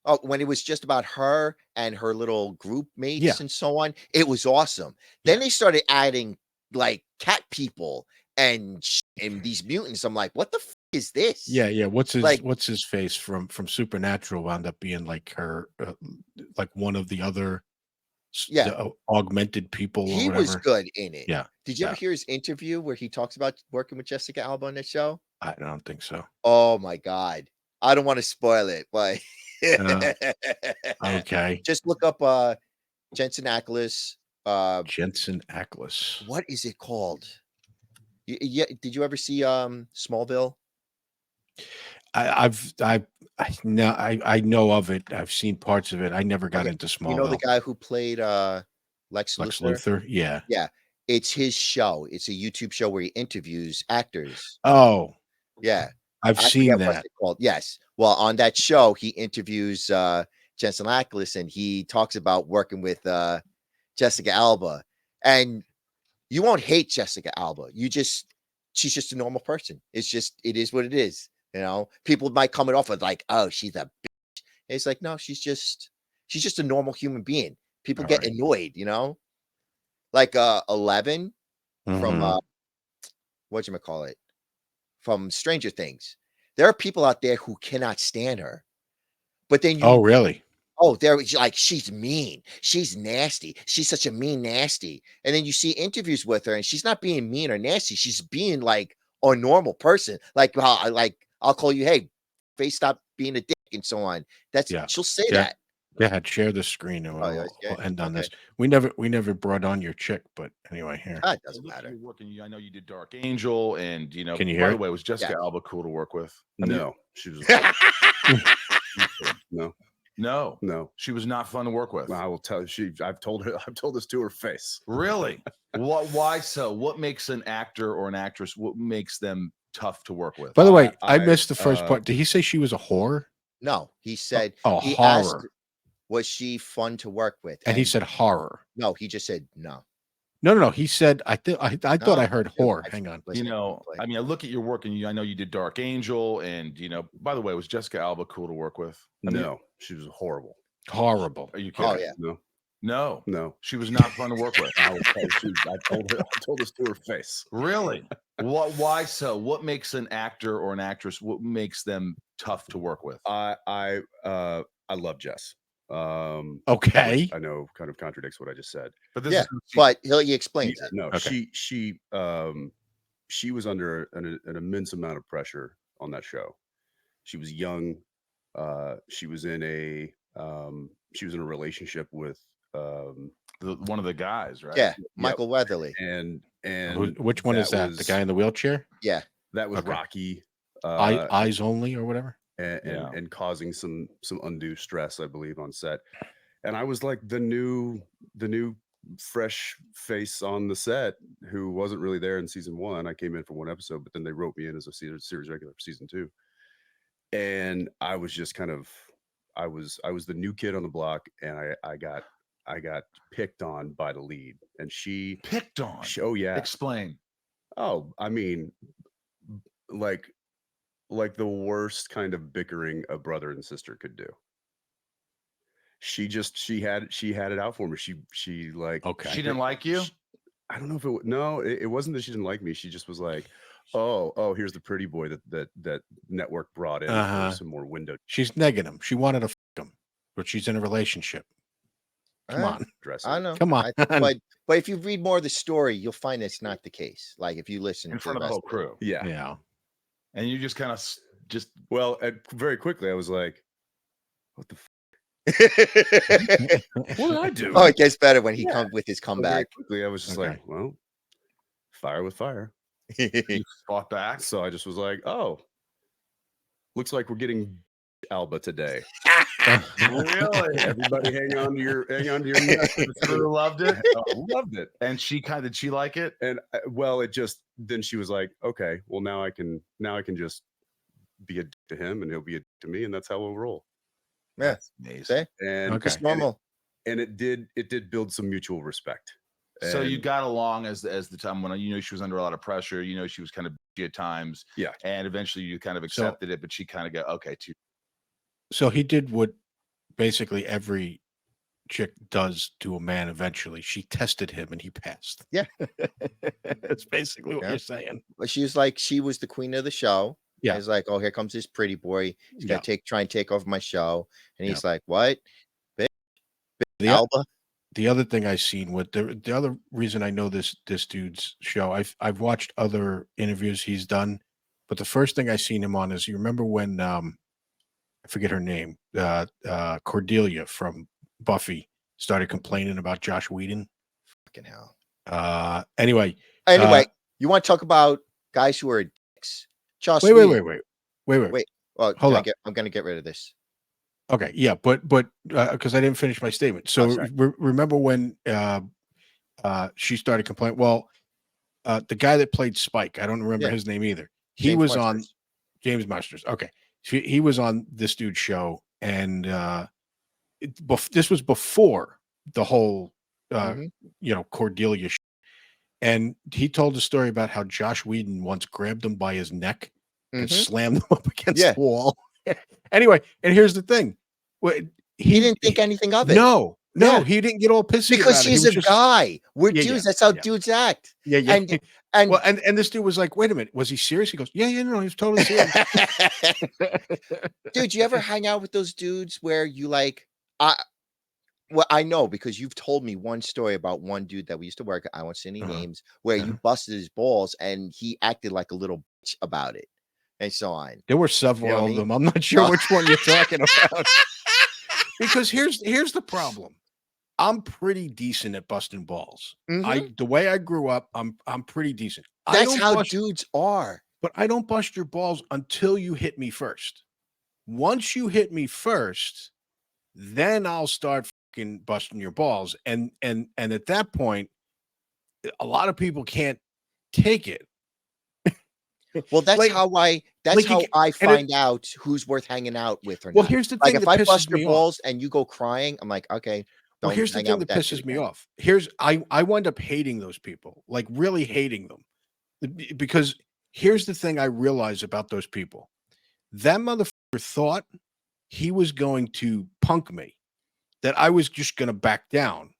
oh, when it was just about her and her little group Yeah, mates and so on, it was awesome. Then yeah. they started adding, like, cat people and these mutants. I'm like, "What the is this?" Yeah, yeah. Like What's his face from Supernatural wound up being like her, like one of the other yeah, the augmented people or he was whatever. good in it. Yeah, Did you ever yeah. heir his interview where he talks about working with Jessica Alba on that show? I don't think so. Oh my god. I don't wanna spoil it, but Uh, okay. just look up, Jensen Ackles, uh, Jensen Ackles. what is it called? Yeah, did you ever see Smallville? I know of it. I've seen parts of it. I never got Okay. into You know the Smallville. guy who played Lex Lex Luthor? Luthor, yeah. Yeah. It's his show. It's a YouTube show where he interviews actors. Oh, Yeah. I've I seen forget what's that. it called. Yes. Well, on that show, he interviews Jensen Ackles, and he talks about working with Jessica Alba. And you won't hate Jessica Alba. She's just a normal person. It is what it is. You know, people might come it off with like, oh, she's a bitch. It's like, no, she's just a normal human being. People All get right. annoyed, like 11 from Mhm. whatchamacallit, from Stranger Things. There are people out there who cannot stand her. But then Oh, really? they're like, she's mean. She's nasty. She's such a mean, nasty. And then you see interviews with her, and she's not being mean or nasty. She's being like a normal person. Like I'll call you, hey, face, stop being a dick, and so on. Yeah. She'll say Yeah. that. Go ahead, share the screen and Oh, yeah, we'll end on okay. this. We never brought on your chick, but anyway, here. It I doesn't look at matter. your work, and I know you did Dark Angel, and Can you By hear the it? way, was Jessica Yeah. Alba cool to work with? No, she was no, No, she was not fun to work with. I will tell you. I've told this to her face. Really? What? Why so? What makes an actor or an actress? What makes them tough to work with? By the way, I I, missed the first part. Did he say she was a whore? No, he said he asked, horror. was she fun to work with? And he said horror. No, he just said no. No. He said, I thought I heard whore. Hang on. I mean, I look at your work, and I know you did Dark Angel, and by the way, was Jessica Alba cool to work with? No, she was horrible. Horrible. Are you kidding? Oh yeah. No, she was not fun to work with. I told this to her face. Really? What? Why so? What makes an actor or an actress? What makes them tough to work with? I love Jess. Okay. I know kind of contradicts what I just said. But he explains it. No, Okay. she was under an immense amount of pressure on that show. She was young. She was in a relationship with one of the guys, right? Yeah, Michael Weatherly. and Which one is that? The guy in the wheelchair? Yeah, that was Okay. Rocky. Eyes only or whatever. And causing some undue stress, I believe, on set. And I was like the new fresh face on the set who wasn't really there in season 1. I came in for one episode, but then they wrote me in as a series regular for season 2. And I was just kind of I was the new kid on the block, and I got picked on by the lead, and she Picked on. oh yeah. Explain. Oh, I mean, like the worst kind of bickering a brother and sister could do. She had it out for me. She like, Okay. She didn't like you? I don't know if it wasn't that she didn't like me. She just was like, oh, here's the pretty boy that network brought in for some more window She's negging him. She wanted to fuck him, but she's in a relationship. Come on. dressing. I know. Come on. But if you read more of the story, you'll find it's not the case. Like if you listen In to front of the rest whole crew. Yeah. Yeah. And you just kind of just Well, very quickly, I was like, what the it. what did I do? Oh, it gets better when he comes with his So very comeback. quickly, I was just like, well, fire with fire. you fought back. So I just was like, oh, looks like we're getting Alba today. Really? Everybody hang on to your neck. The crew loved it. Loved it. And did she like it? And then she was like, okay, well now I can just be a dick to him and he'll be a dick to me, and that's how we'll roll. Yeah, Amazing. see? And Okay. It's normal. And it did build some mutual respect. So you And- got along as the time when she was under a lot of pressure. She was kind of bitchy at times. Yeah. And eventually you kind of accepted it, but she kind of got okay too. So he did what basically every chick does to a man eventually. She tested him and he passed. Yeah. That's basically what Yeah. you're saying. But she was the queen of the show. Yeah. It's like, oh, here comes this pretty boy. He's gonna try and take over my show. And Yeah. he's like, what? The, Alba? the other thing I seen with the other reason I know this dude's show, I've watched other interviews he's done, but the first thing I seen him on is, you remember when I forget her name, Cordelia from Buffy started complaining about Josh Whedon. Fucking hell. Anyway, You want to talk about guys who are dicks? Joss Wait. Whedon. Wait. Wait. Well, Hold up. I'm gonna get rid of this. Okay, yeah, but because I didn't finish my statement. Oh, So sorry. remember when she started complaining? Well, the guy that played Spike, I don't remember Yeah. his name either. He James was on Munsters. James Masters. Okay, he was on this dude's show, and this was before the whole Mhm. Cordelia. And he told a story about how Josh Whedon once grabbed him by his neck and Mhm. slammed him up against Yeah. the wall. Anyway, and here's the thing. Well, He didn't think anything of it. no, Yeah. he didn't get all pissy Because about it. He he's was a just guy. We're yeah, dudes. That's how yeah. dudes act. Yeah. And Well, and this dude was like, "Wait a minute, was he serious?" He goes, "Yeah, no, he was totally serious." dude, you ever hang out with those dudes where you like well, I know because you've told me one story about one dude that we used to work at, I won't say any Uh-huh. names, where you Uh-huh. busted his balls and he acted like a little bitch about it and so on. There were You know several what I of mean? them. I'm not sure Oh. which one you're talking about. Because here's the problem. I'm pretty decent at busting balls. Mhm. The way I grew up, I'm pretty decent. I That's don't how bust, dudes are. but I don't bust your balls until you hit me first. Once you hit me first, then I'll start fucking busting your balls. And at that point, a lot of people can't take it. Well, that's Like, how I and it, find out who's worth hanging out with or well, not. here's the Like thing if that I pisses bust your me off. balls and you go crying, I'm like, okay, Well, don't here's the hang out thing with that that dude pisses me again. off. I wind up hating those people, like really hating them. Because here's the thing I realize about those people. That motherfucker thought he was going to punk me, that I was just going to back down.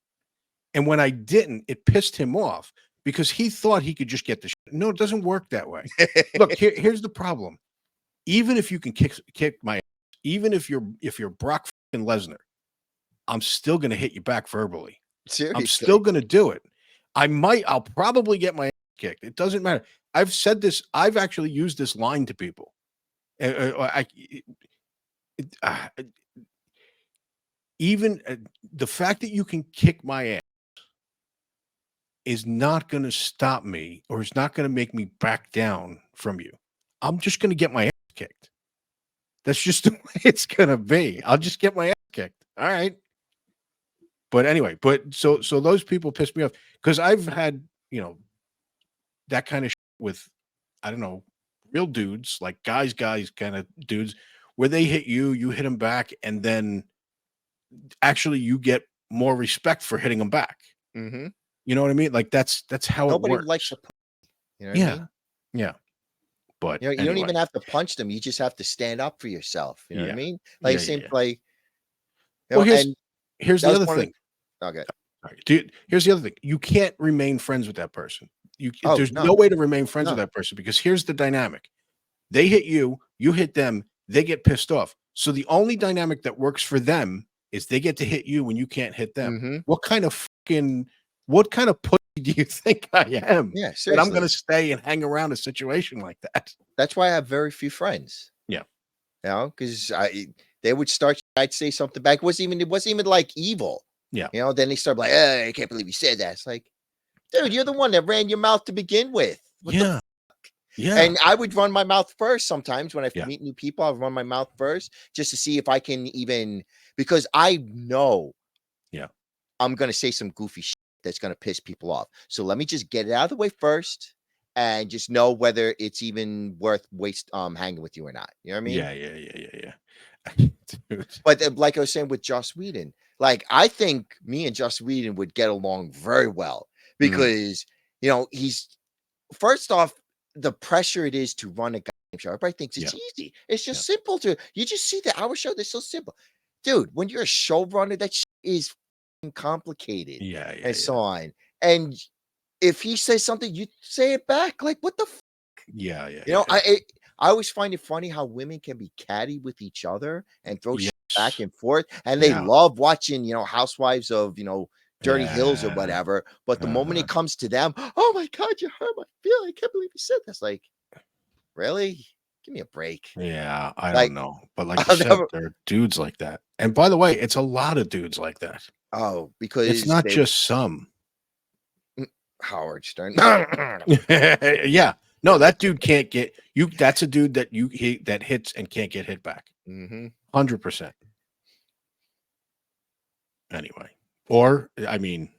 And when I didn't, it pissed him off because he thought he could just get the shit. No, it doesn't work that way. Look, here's the problem. Even if you can kick my ass, even if you're Brock fucking Lesnar, I'm still going to hit you back verbally. I'm still Seriously. going to do it. I'll probably get my ass kicked. It doesn't matter. I've said this. I've actually used this line to people. Even the fact that you can kick my ass is not going to stop me, or it's not going to make me back down from you. I'm just going to get my ass kicked. That's just the way it's going to be. I'll just get my ass kicked. All right. But anyway, so those people piss me off because I've had, that kind of with, I don't know, real dudes, like guys kind of dudes, where they hit you, you hit them back, and then actually you get more respect for hitting them back. Mhm. You know what I mean? Like that's how Nobody it likes works. a you know what I Yeah, mean? yeah. But You don't even anyway, have to punch them. You just have to stand up for yourself. You know what I yeah, mean? Like same yeah. like Well, and here's that the was other one of thing. the okay. All right, dude, here's the other thing. You can't remain friends with that person. Oh There's no no, way to remain friends with no. that person because here's the dynamic. They hit you, you hit them, they get pissed off. So the only dynamic that works for them is they get to hit you when you can't hit them. Mhm. What kind of pussy do you think I am Yeah, that I'm going seriously. to stay and hang around a situation like that? That's why I have very few friends. Yeah. Because they would start. I'd say something back. It wasn't even like evil. Yeah. Then they start like, "Hey, I can't believe you said that." It's like, dude, you're the one that ran your mouth to begin with. What the Yeah. Yeah. And I would run my mouth first sometimes when I Yeah. meet new people. I'll run my mouth first just to see if I can even because I know Yeah. I'm gonna say some goofy shit that's gonna piss people off. So let me just get it out of the way first and just know whether it's even worth hanging with you or not. You know what I mean? Yeah. Dude. But like I was saying with Joss Whedon, like I think me and Joss Whedon would get along very well because he's first off the pressure it is to run a goddamn show. Everybody thinks it's easy. It's just simple to you just see the hour show. They're so simple, dude. When you're a showrunner, that shit is complicated and so on. And if he says something, you say it back. Like what the. Yeah. I always find it funny how women can be catty with each other and throw shit back Yes. and forth, and they Yeah. love watching, Housewives of, Dirty Hills or Yeah. whatever. But the moment it comes to them, oh my God, you hurt my feeling. I can't believe you said this. Like, really? Give me a break. Yeah, I don't Like, know. But like you I'll said, never. there are dudes like that. And by the way, it's a lot of dudes like that. Oh, It's because not they. just some. Howard Stern. Yeah. No, that dude can't get you. That's a dude that that hits and can't get hit back. Mm-hmm. 100%. Anyway, or I mean,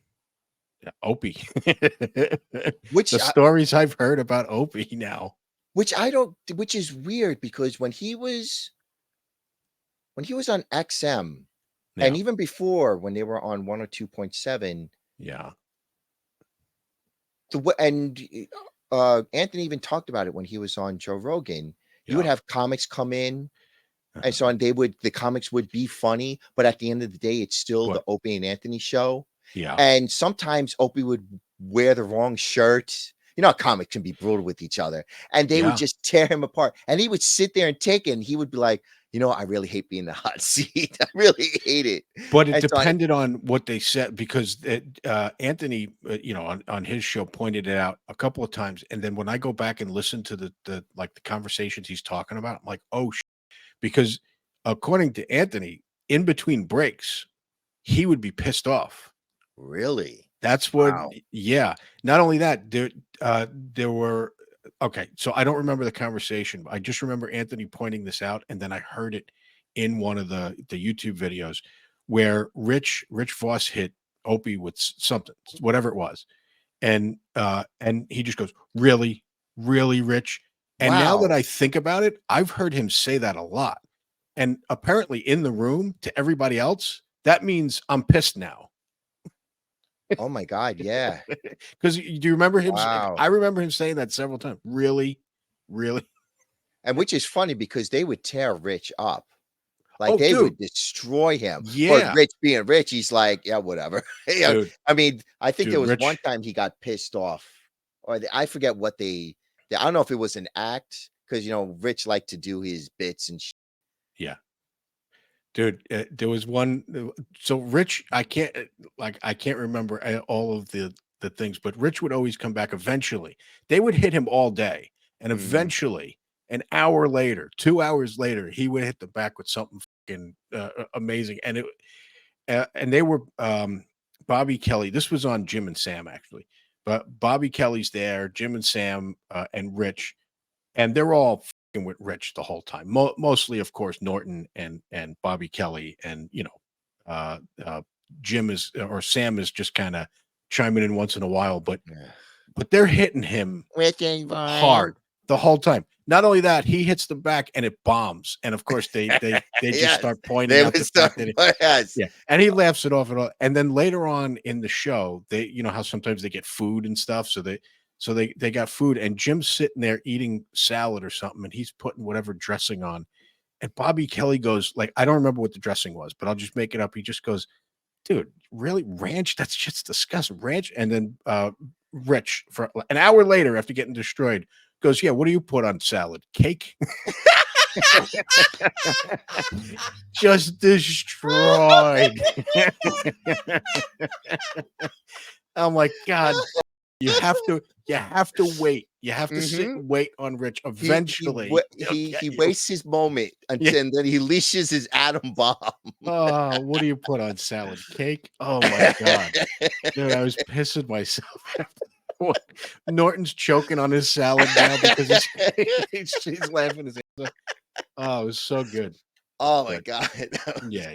Opie. Which The stories I've heard about Opie now. which is weird because when he was on XM, Yeah. and even before when they were on 102.7, Yeah. Anthony even talked about it when he was on Joe Rogan. He would Yeah. have comics come in, and so on. The comics would be funny, but at the end of the day, it's still the What? Opie and Anthony show. Yeah. And sometimes Opie would wear the wrong shirt. You know, how comics can be brutal with each other, and they would Yeah. just tear him apart. And he would sit there and take it, and he would be like, you know, I really hate being in the hot seat. I really hate it. But it And so depended on what they said because Anthony, on his show pointed it out a couple of times, and then when I go back and listen to the conversations he's talking about, I'm like, oh, because according to Anthony, in between breaks, he would be pissed off. really, That's what. wow. Yeah. Not only that, there were. Okay, so I don't remember the conversation. I just remember Anthony pointing this out, and then I heard it in one of the YouTube videos where Rich Voss hit Opie with something, whatever it was, and he just goes, "Really, really, Rich." And now that Wow. I think about it, I've heard him say that a lot, and apparently in the room to everybody else, that means I'm pissed now. Oh my God, yeah. Because do you remember him? Wow. I remember him saying that several times. Really, really. And which is funny because they would tear Rich up. Like Oh, they dude. would destroy him. But Yeah, Rich being Rich, he's like, yeah, whatever. Yeah. dude. I mean, I think there was one Rich. time he got pissed off, or I forget what I don't know if it was an act because Rich liked to do his bits and Yeah, dude. There was one. So Rich, I can't remember all of the things, but Rich would always come back. Eventually, they would hit him all day, and Mhm. eventually, an hour later, 2 hours later, he would hit the back with something fucking amazing, and they were Bobby Kelly. This was on Jim and Sam actually, but Bobby Kelly's there, Jim and Sam and Rich, and they're all fucking with Rich the whole time. Mostly, of course, Norton and Bobby Kelly, and uh, uh, Jim is or Sam is just kind of chiming in once in a while, but Yeah. they're hitting him Rich and hard the whole time. Not only that, he hits them back and it bombs. And of course, they just Yes. start pointing They out the would start. fact that Yes. yeah, and he laughs it off and all. And then later on in the show, they how sometimes they get food and stuff, so they got food, and Jim's sitting there eating salad or something, and he's putting whatever dressing on. And Bobby Kelly goes like, I don't remember what the dressing was, but I'll just make it up. He just goes, dude, really ranch? That's just disgusting. Ranch. And then Rich for an hour later after getting destroyed goes, yeah, what do you put on salad? Cake. Just destroyed. I'm like, God, you have to wait. You have to sit Mhm. and wait on Rich. He Eventually, he'll he get he you. wastes his moment Yeah. until then he leashes his atom bomb. Oh, what do you put on salad? Cake? Oh my God. Dude, I was pissing myself. What? Norton's choking on his salad now because he's laughing his ass off. Oh, it was so good. Oh my But God. That was yeah.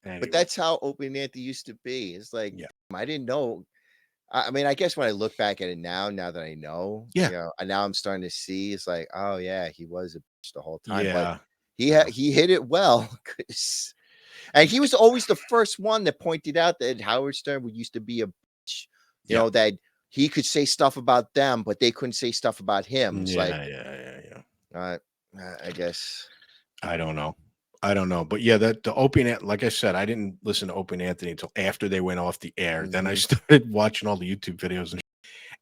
But Anyway, that's how Opie and Anthony used to be. It's like, yeah, damn, I didn't know. I mean, I guess when I look back at it now that I know, yeah, and now I'm starting to see, it's like, oh yeah, he was a bitch the whole time, but yeah, yeah, he hit it well, and he was always the first one that pointed out that Howard Stern would used to be a bitch, yeah, that he could say stuff about them, but they couldn't say stuff about him. It's like, yeah. uh, I guess. I don't know. But yeah, the Opie and like I said, I didn't listen to Opie and Anthony until after they went off the air. Then I Mhm. started watching all the YouTube videos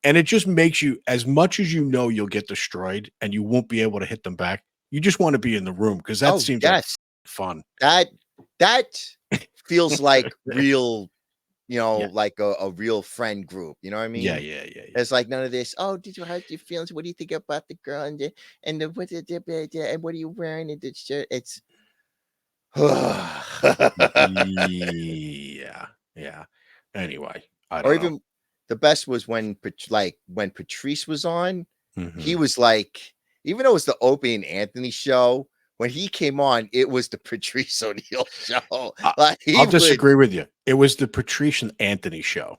and it just makes you, as much as you'll get destroyed and you won't be able to hit them back, you just want to be in the room because that Oh seems like yes, fun. that feels like real. Yeah. Like a real friend group. You know what I Yeah, mean? yeah. It's like none of this. Oh, did you hurt your feelings? What do you think about the girl and what are you wearing in the shirt? It's Yeah. Yeah. Anyway, I or don't know. even the best was when when Patrice was on. He Mhm. was like, even though it was the Opie and Anthony show, when he came on, it was the Patrice O'Neill show. I Like he I'll would. disagree with you. It was the Patrice and Anthony show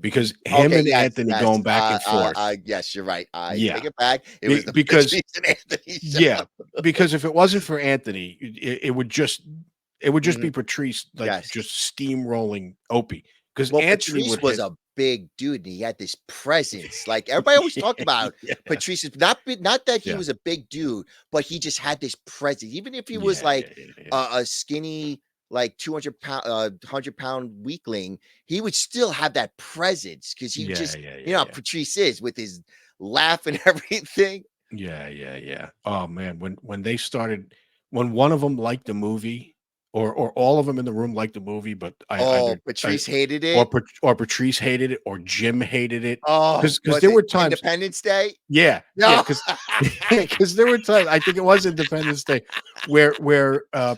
because him Okay, and yes, Anthony yes, going back and forth. yes, you're right. I take Yeah, it back. It was the because Patrice and Anthony show. yeah, because if it wasn't for Anthony, it would just be Mhm. Patrice like Yes. just steamrolling Opie because Well, Anthony Patrice would was hit. a big dude, and he had this presence. Like everybody always talked about Yeah, Patrice's not that he yeah, was a big dude, but he just had this presence. Even if he was yeah, like yeah, yeah, yeah, a skinny, like 200 pound, 100 pound weakling, he would still have that presence because he yeah, just, yeah, you yeah, know, how yeah. Patrice is with his laugh and everything. Yeah, yeah, yeah. Oh man, when they started, when one of them liked the movie, or all of them in the room liked the movie, but I Oh, either I Patrice hated it. Or Patrice hated it, or Jim hated it, Oh, because was there it were times, Independence Day? yeah, yeah, No. because there were times, I think it was Independence Day, where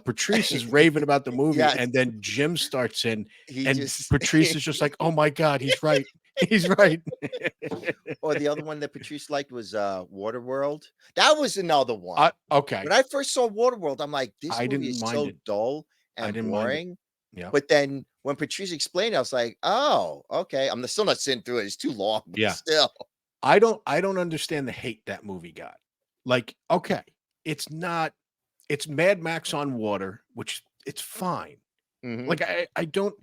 Patrice is raving about the movie, Yes, and then Jim starts in, he and just Patrice is just like, "Oh my God, he's right, he's right." or the other one that Patrice liked was Waterworld. That was another one. Okay, When I first saw Waterworld, I'm like, this I movie didn't is mind so it. dull I and didn't mind it. boring. Yeah, But then when Patrice explained it, I was like, oh, okay. I'm still not sitting through it. It's too long, but yeah. still. I don't understand the hate that movie got. Like, okay, it's not it's Mad Max on water, which it's fine. Hmm. Like I don't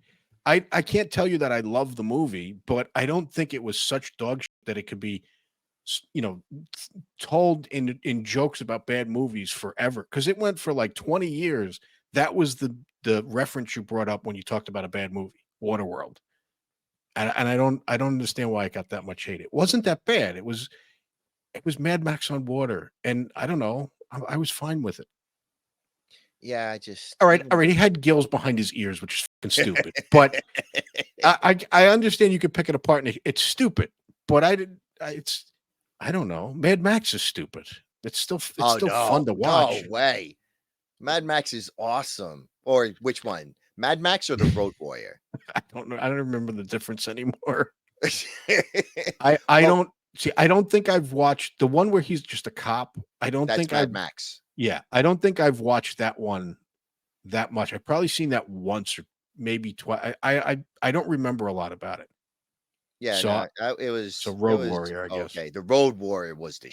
I can't tell you that I love the movie, but I don't think it was such dog shit that it could be told in jokes about bad movies forever because it went for like 20 years. That was the reference you brought up when you talked about a bad movie, Waterworld. And I don't understand why it got that much hate. It wasn't that bad. It was Mad Max on water, and I don't know. I was fine with it. Yeah, I just All even right. He had gills behind his ears, which is fucking stupid. But I understand you could pick it apart, and it's stupid. But I didn't. It's I don't know. Mad Max is stupid. It's oh still fun no, to no watch. way. Mad Max is awesome. Or which one? Mad Max or the Road Warrior? I don't know. I don't remember the difference anymore. I Well, don't see. I don't think I've watched the one where he's just a cop. I don't that's think Mad I've. Max. Yeah, I don't think I've watched that one that much. I've probably seen that once or maybe twice. I don't remember a lot about it. Yeah, So no, it so was Road Warrior, I guess. okay. The Road Warrior was the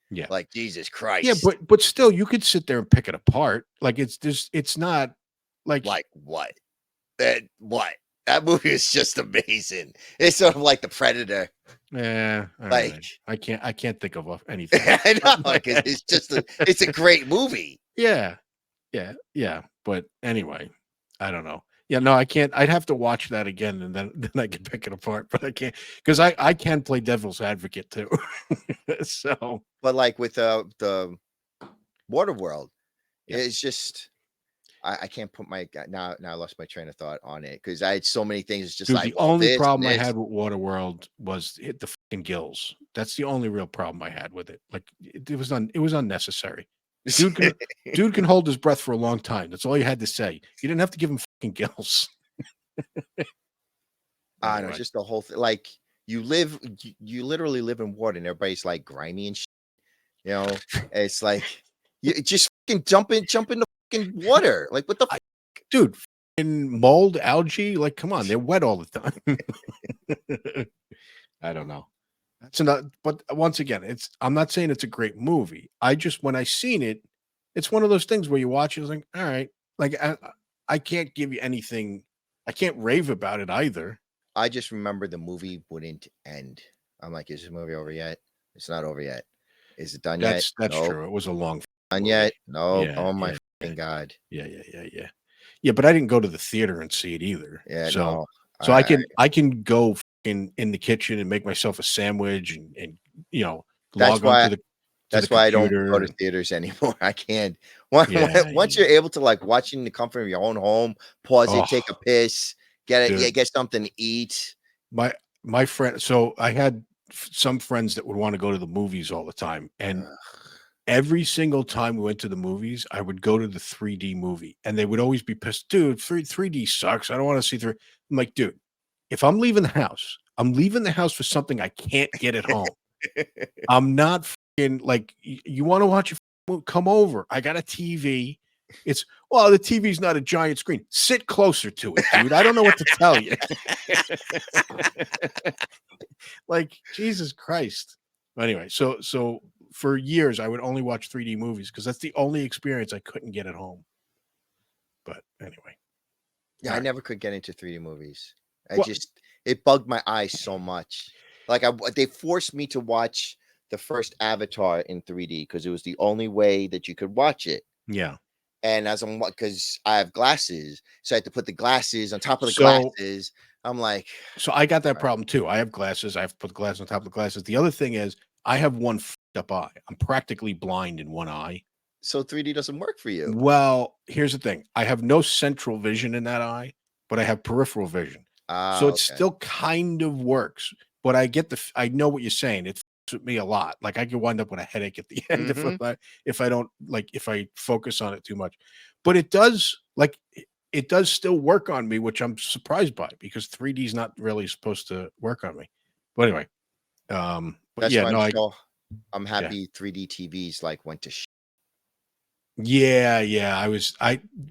Yeah. like Jesus Yeah, Christ. but still you could sit there and pick it apart. Like it's just it's not like Like what? That what? That movie is just amazing. It's sort of like the Predator. all Like right. I can't think of anything. I know, like it's just it's a great movie. Yeah. Yeah. Yeah. But anyway, I don't know. Yeah, no, I can't. I'd have to watch that again and then I can pick it apart, but I can't because I can play devil's advocate too. So But like with the Waterworld, yeah. it's just I can't put my now I lost my train of thought on it because I had so many things. It's just Dude, like, the well, only this and problem I this. had with Waterworld was hit the fucking gills. That's the only real problem I had with it. Like it was unnecessary. Dude can dude can hold his breath for a long time. That's all you had to say. You didn't have to give him fucking gills. I know, Anyway. just the whole thing. Like you literally live in water, and everybody's like grimy and shit. You know, it's like you just fucking jump in the fucking water. Like what the I, dude, fucking mold, algae, like come on, they're wet all the time. I don't know. That's not but once again, I'm not saying it's a great movie. I just when I seen it, it's one of those things where you watch it, it's like, all right. Like I can't give you anything. I can't rave about it either. I just remember the movie wouldn't end. I'm like, is this movie over yet? It's not over yet. Is it done yet? That's Nope. true. It was a long Done movie. yet? Nope. Yeah, Oh my yeah, fucking god. yeah. Yeah, but I didn't go to the theater and see it either. Yeah, So no. so I I can go in the kitchen and make myself a sandwich and that's log why onto the that's why I don't computer go to and theaters anymore. I can't. yeah, Once you're able to like watch in the comfort of your own home, pause it, oh, take a piss, get it, yeah, dude. get something to eat. My my friend so I had some friends that would want to go to the movies all the time, and Ugh. every single time we went to the movies, I would go to the 3D movie, and they would always be pissed, "Dude, 3D sucks. I don't wanna see 3." I'm like, "Dude, if I'm leaving the house, I'm leaving the house for something I can't get at home. I'm not fucking like you want to watch a movie, come over. I got a TV. It's well, the TV's not a giant screen. Sit closer to it, dude. I don't know what to tell you. Like Jesus Christ. Anyway, so for years I would only watch 3D movies because that's the only experience I couldn't get at home. But anyway. Yeah, I Alright. never could get into 3D movies. Well- It bugged my eyes so much. Like they forced me to watch the first Avatar in 3D because it was the only way that you could watch it. Yeah. And as I'm because I have glasses, so I had to put the glasses on top of the So- glasses. I'm like, So I got that problem too. I have glasses. I have to put the glasses on top of the glasses. The other thing is I have one fucked up eye. I'm practically blind in one eye. so 3D doesn't work for you. Well, here's the thing. I have no central vision in that eye, but I have peripheral vision. So it Okay. still kind of works. But I get I know what you're saying. It fucks with me a lot. Like I could wind up with a headache at the end if I don't if I focus on it too much. But it does it does still work on me, which I'm surprised by because 3D is not really supposed to work on me. But anyway, but That's yeah, why no, I'm happy 3D TVs like went to yeah.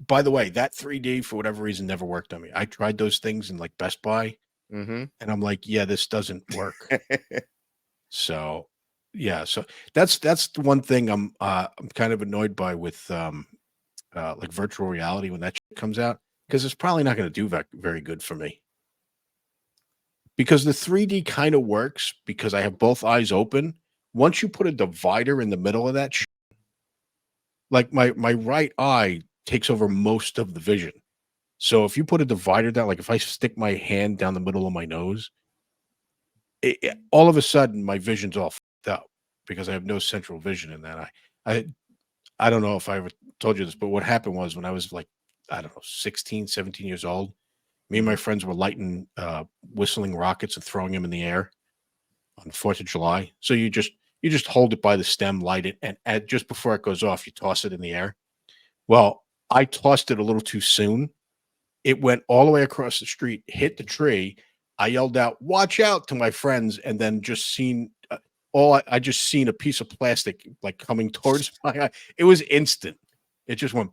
By the way, that 3D for whatever reason never worked on me. I tried those things in like Best Buy, Mm-hmm. and I'm like, yeah, this doesn't work. So yeah, so that's the one thing I'm kind of annoyed by with like virtual reality when that shit comes out because it's probably not going to do very good for me. Because the 3D kind of works because I have both eyes open. Once you put a divider in the middle of that shit, like my right eye takes over most of the vision. So if you put a divider down, like if I stick my hand down the middle of my nose, all of a sudden my vision's all fucked up because I have no central vision in that eye. I don't know if I ever told you this, but what happened was when I was like, I don't know, 16, 17 years old, me and my friends were lighting whistling rockets and throwing them in the air on the 4th of July. So you just hold it by the stem, light it, and just before it goes off, you toss it in the air. Well, I tossed it a little too soon. It went all the way across the street, hit the tree. I yelled out, "Watch out!" to my friends, and then just seen I just seen a piece of plastic like coming towards my eye. It was instant. It just went.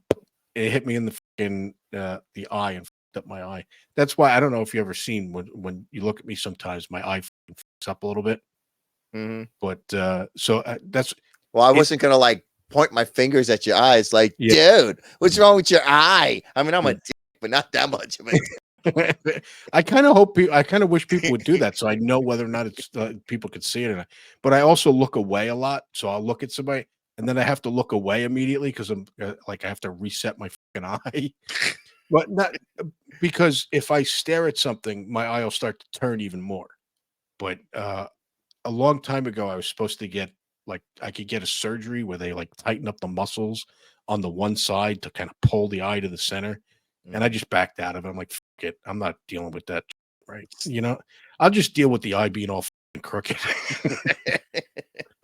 It hit me in the fucking the eye and fucked up my eye. That's why I don't know if you ever seen when you look at me sometimes, my eye fucks up a little bit. Mm-hmm. But so that's Well, I wasn't gonna like point my fingers at your eyes, like, dude, what's wrong with your eye? I mean, I'm a dick, but not that much of it. I kind of wish people would do that so I know whether or not it's people could see it or not. But I also look away a lot, so I'll look at somebody and then I have to look away immediately because I'm like I have to reset my fucking eye. But not because if I stare at something, my eye will start to turn even more. But a long time ago, I was supposed to get like I could get a surgery where they like tighten up the muscles on the one side to kind of pull the eye to the center. And I just backed out of it. I'm like, fuck it. I'm not dealing with that. Right. You know, I'll just deal with the eye being all crooked.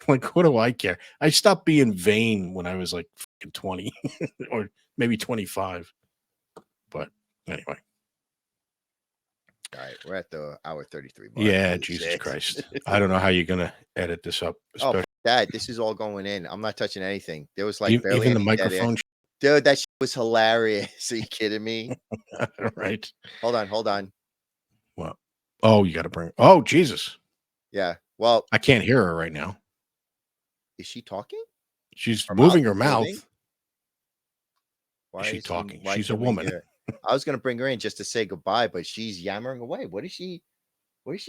Like, what do I care? I stopped being vain when I was like 20 or maybe 25. But anyway. All right, we're at the hour 33 mark. Yeah, Holy Jesus shit. Christ. I don't know how you're going to edit this up. Oh, Dad, this is all going in. I'm not touching anything. There was like barely even the any dead air. microphone. Dude, that shit was hilarious. Are you kidding me? Right. Hold on. Well, oh, you got to bring. Oh, Jesus. Yeah. Well, I can't hear her right now. is she talking? She's Her moving mouth her is mouth. moving? Why Is she isn't- talking? why She's a can't we woman. hear her? I was gonna bring her in just to say goodbye, but she's yammering away. What is she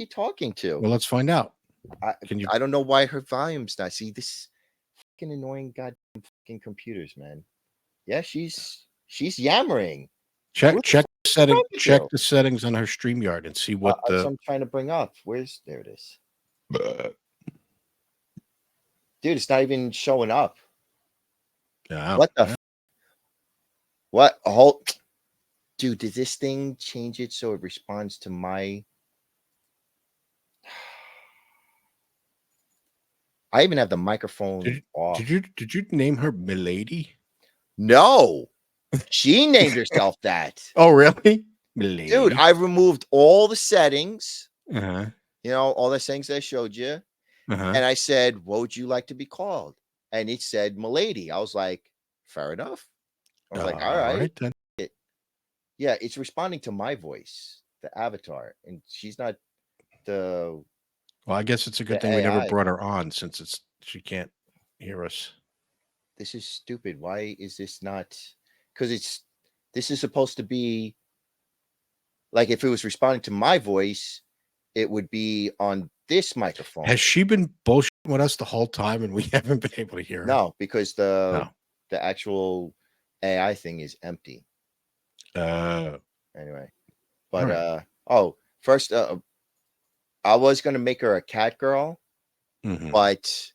talking to? Well, let's find out. Can you? I don't know why her volume's not. See, this fucking annoying goddamn fucking computers, man. Yeah, she's yammering. Check What's the setting. wrong with Check you? the settings on her StreamYard and see what That's the. what I'm trying to bring up. There it is. Dude, it's not even showing up. Yeah. What the? What? A whole. Dude, did this thing change it so it responds to my? I even have the microphone off. Did you name her Milady? No, she named herself that. Oh, really? Milady. Dude, I removed all the settings. Uh-huh. you know, all the things I showed you. Uh-huh. And I said, what would you like to be called? And it said, Milady. I was like, fair enough. I was like, all All right. right then. Yeah, it's responding to my voice, the avatar. And she's not the Well, I guess it's a good thing we never AI. brought her on since she can't hear us. This is stupid. Why is this not? Because this is supposed to be like if it was responding to my voice, it would be on this microphone. Has she been bullshitting with us the whole time and we haven't been able to hear her? No, because the No. actual AI thing is empty. Anyway. But All first I was gonna make her a cat girl, Mhm. but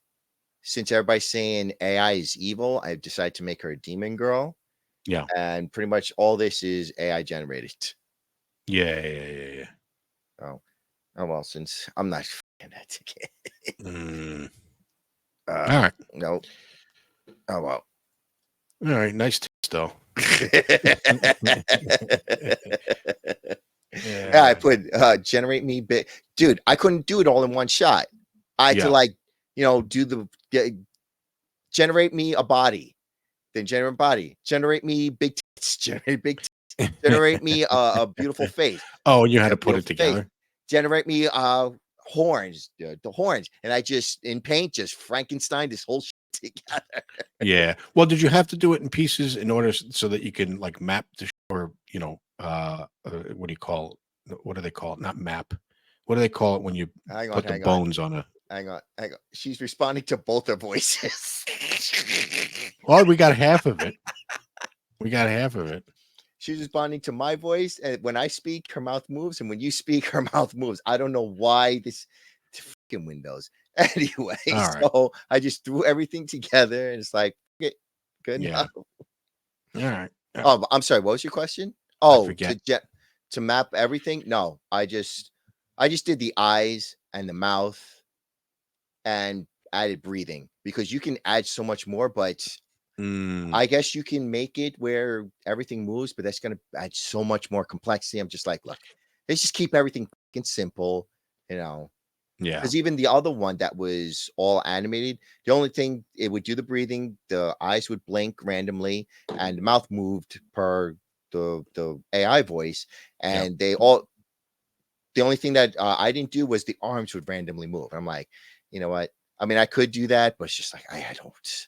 since everybody's saying AI is evil, I decided to make her a demon girl. Yeah. And pretty much all this is AI generated. Yeah. Oh well, since I'm not fucking that again. Mm. All right. No. Oh well. All right. Nice test, though. Yeah, I put generate me bit. Dude, I couldn't do it all in one shot. I had to like, do the generate me a body, then generate body, generate me big tits, generate big tits, generate me a beautiful face. Oh, you had a to put it beautiful face. together. Generate me horns, the horns, and I just in paint just Frankenstein this whole shit together. Yeah. Well, did you have to do it in pieces in order so that you can like map the or what do you call it? What do they call it? Not map. What do they call it when you put the bones on a? Hang on. She's responding to both her voices. Well, we got half of it. We got half of it. She's responding to my voice, and when I speak, her mouth moves, and when you speak, her mouth moves. I don't know why this fucking Windows. Anyway, so I just threw everything together, and it's like, okay, good enough. All right. Oh, I'm sorry. What was your question? I Oh, forget. to map everything? No, I just did the eyes and the mouth and added breathing because you can add so much more, but I guess you can make it where everything moves, but that's going to add so much more complexity. I'm just like, look, let's just keep everything fucking simple, Yeah. Because even the other one that was all animated, the only thing it would do the breathing, the eyes would blink randomly, and the mouth moved per the AI voice, and the only thing that I didn't do was the arms would randomly move. I'm like, you know what? I mean, I could do that, but it's just like I don't.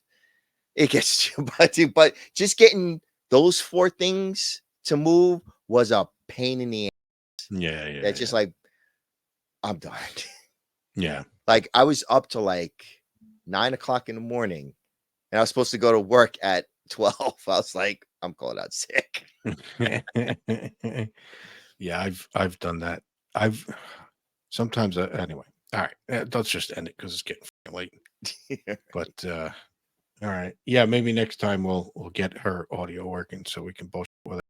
It gets too much, but just getting those 4 things to move was a pain in the ass. Yeah. It's just like I'm done. Yeah. Like I was up to like 9 o'clock in the morning, and I was supposed to go to work at 12. I was like, I'm calling out sick. Yeah, I've done that. Sometimes anyway. All right, let's just end it because it's getting late. But all right, yeah, maybe next time we'll get her audio working so we can both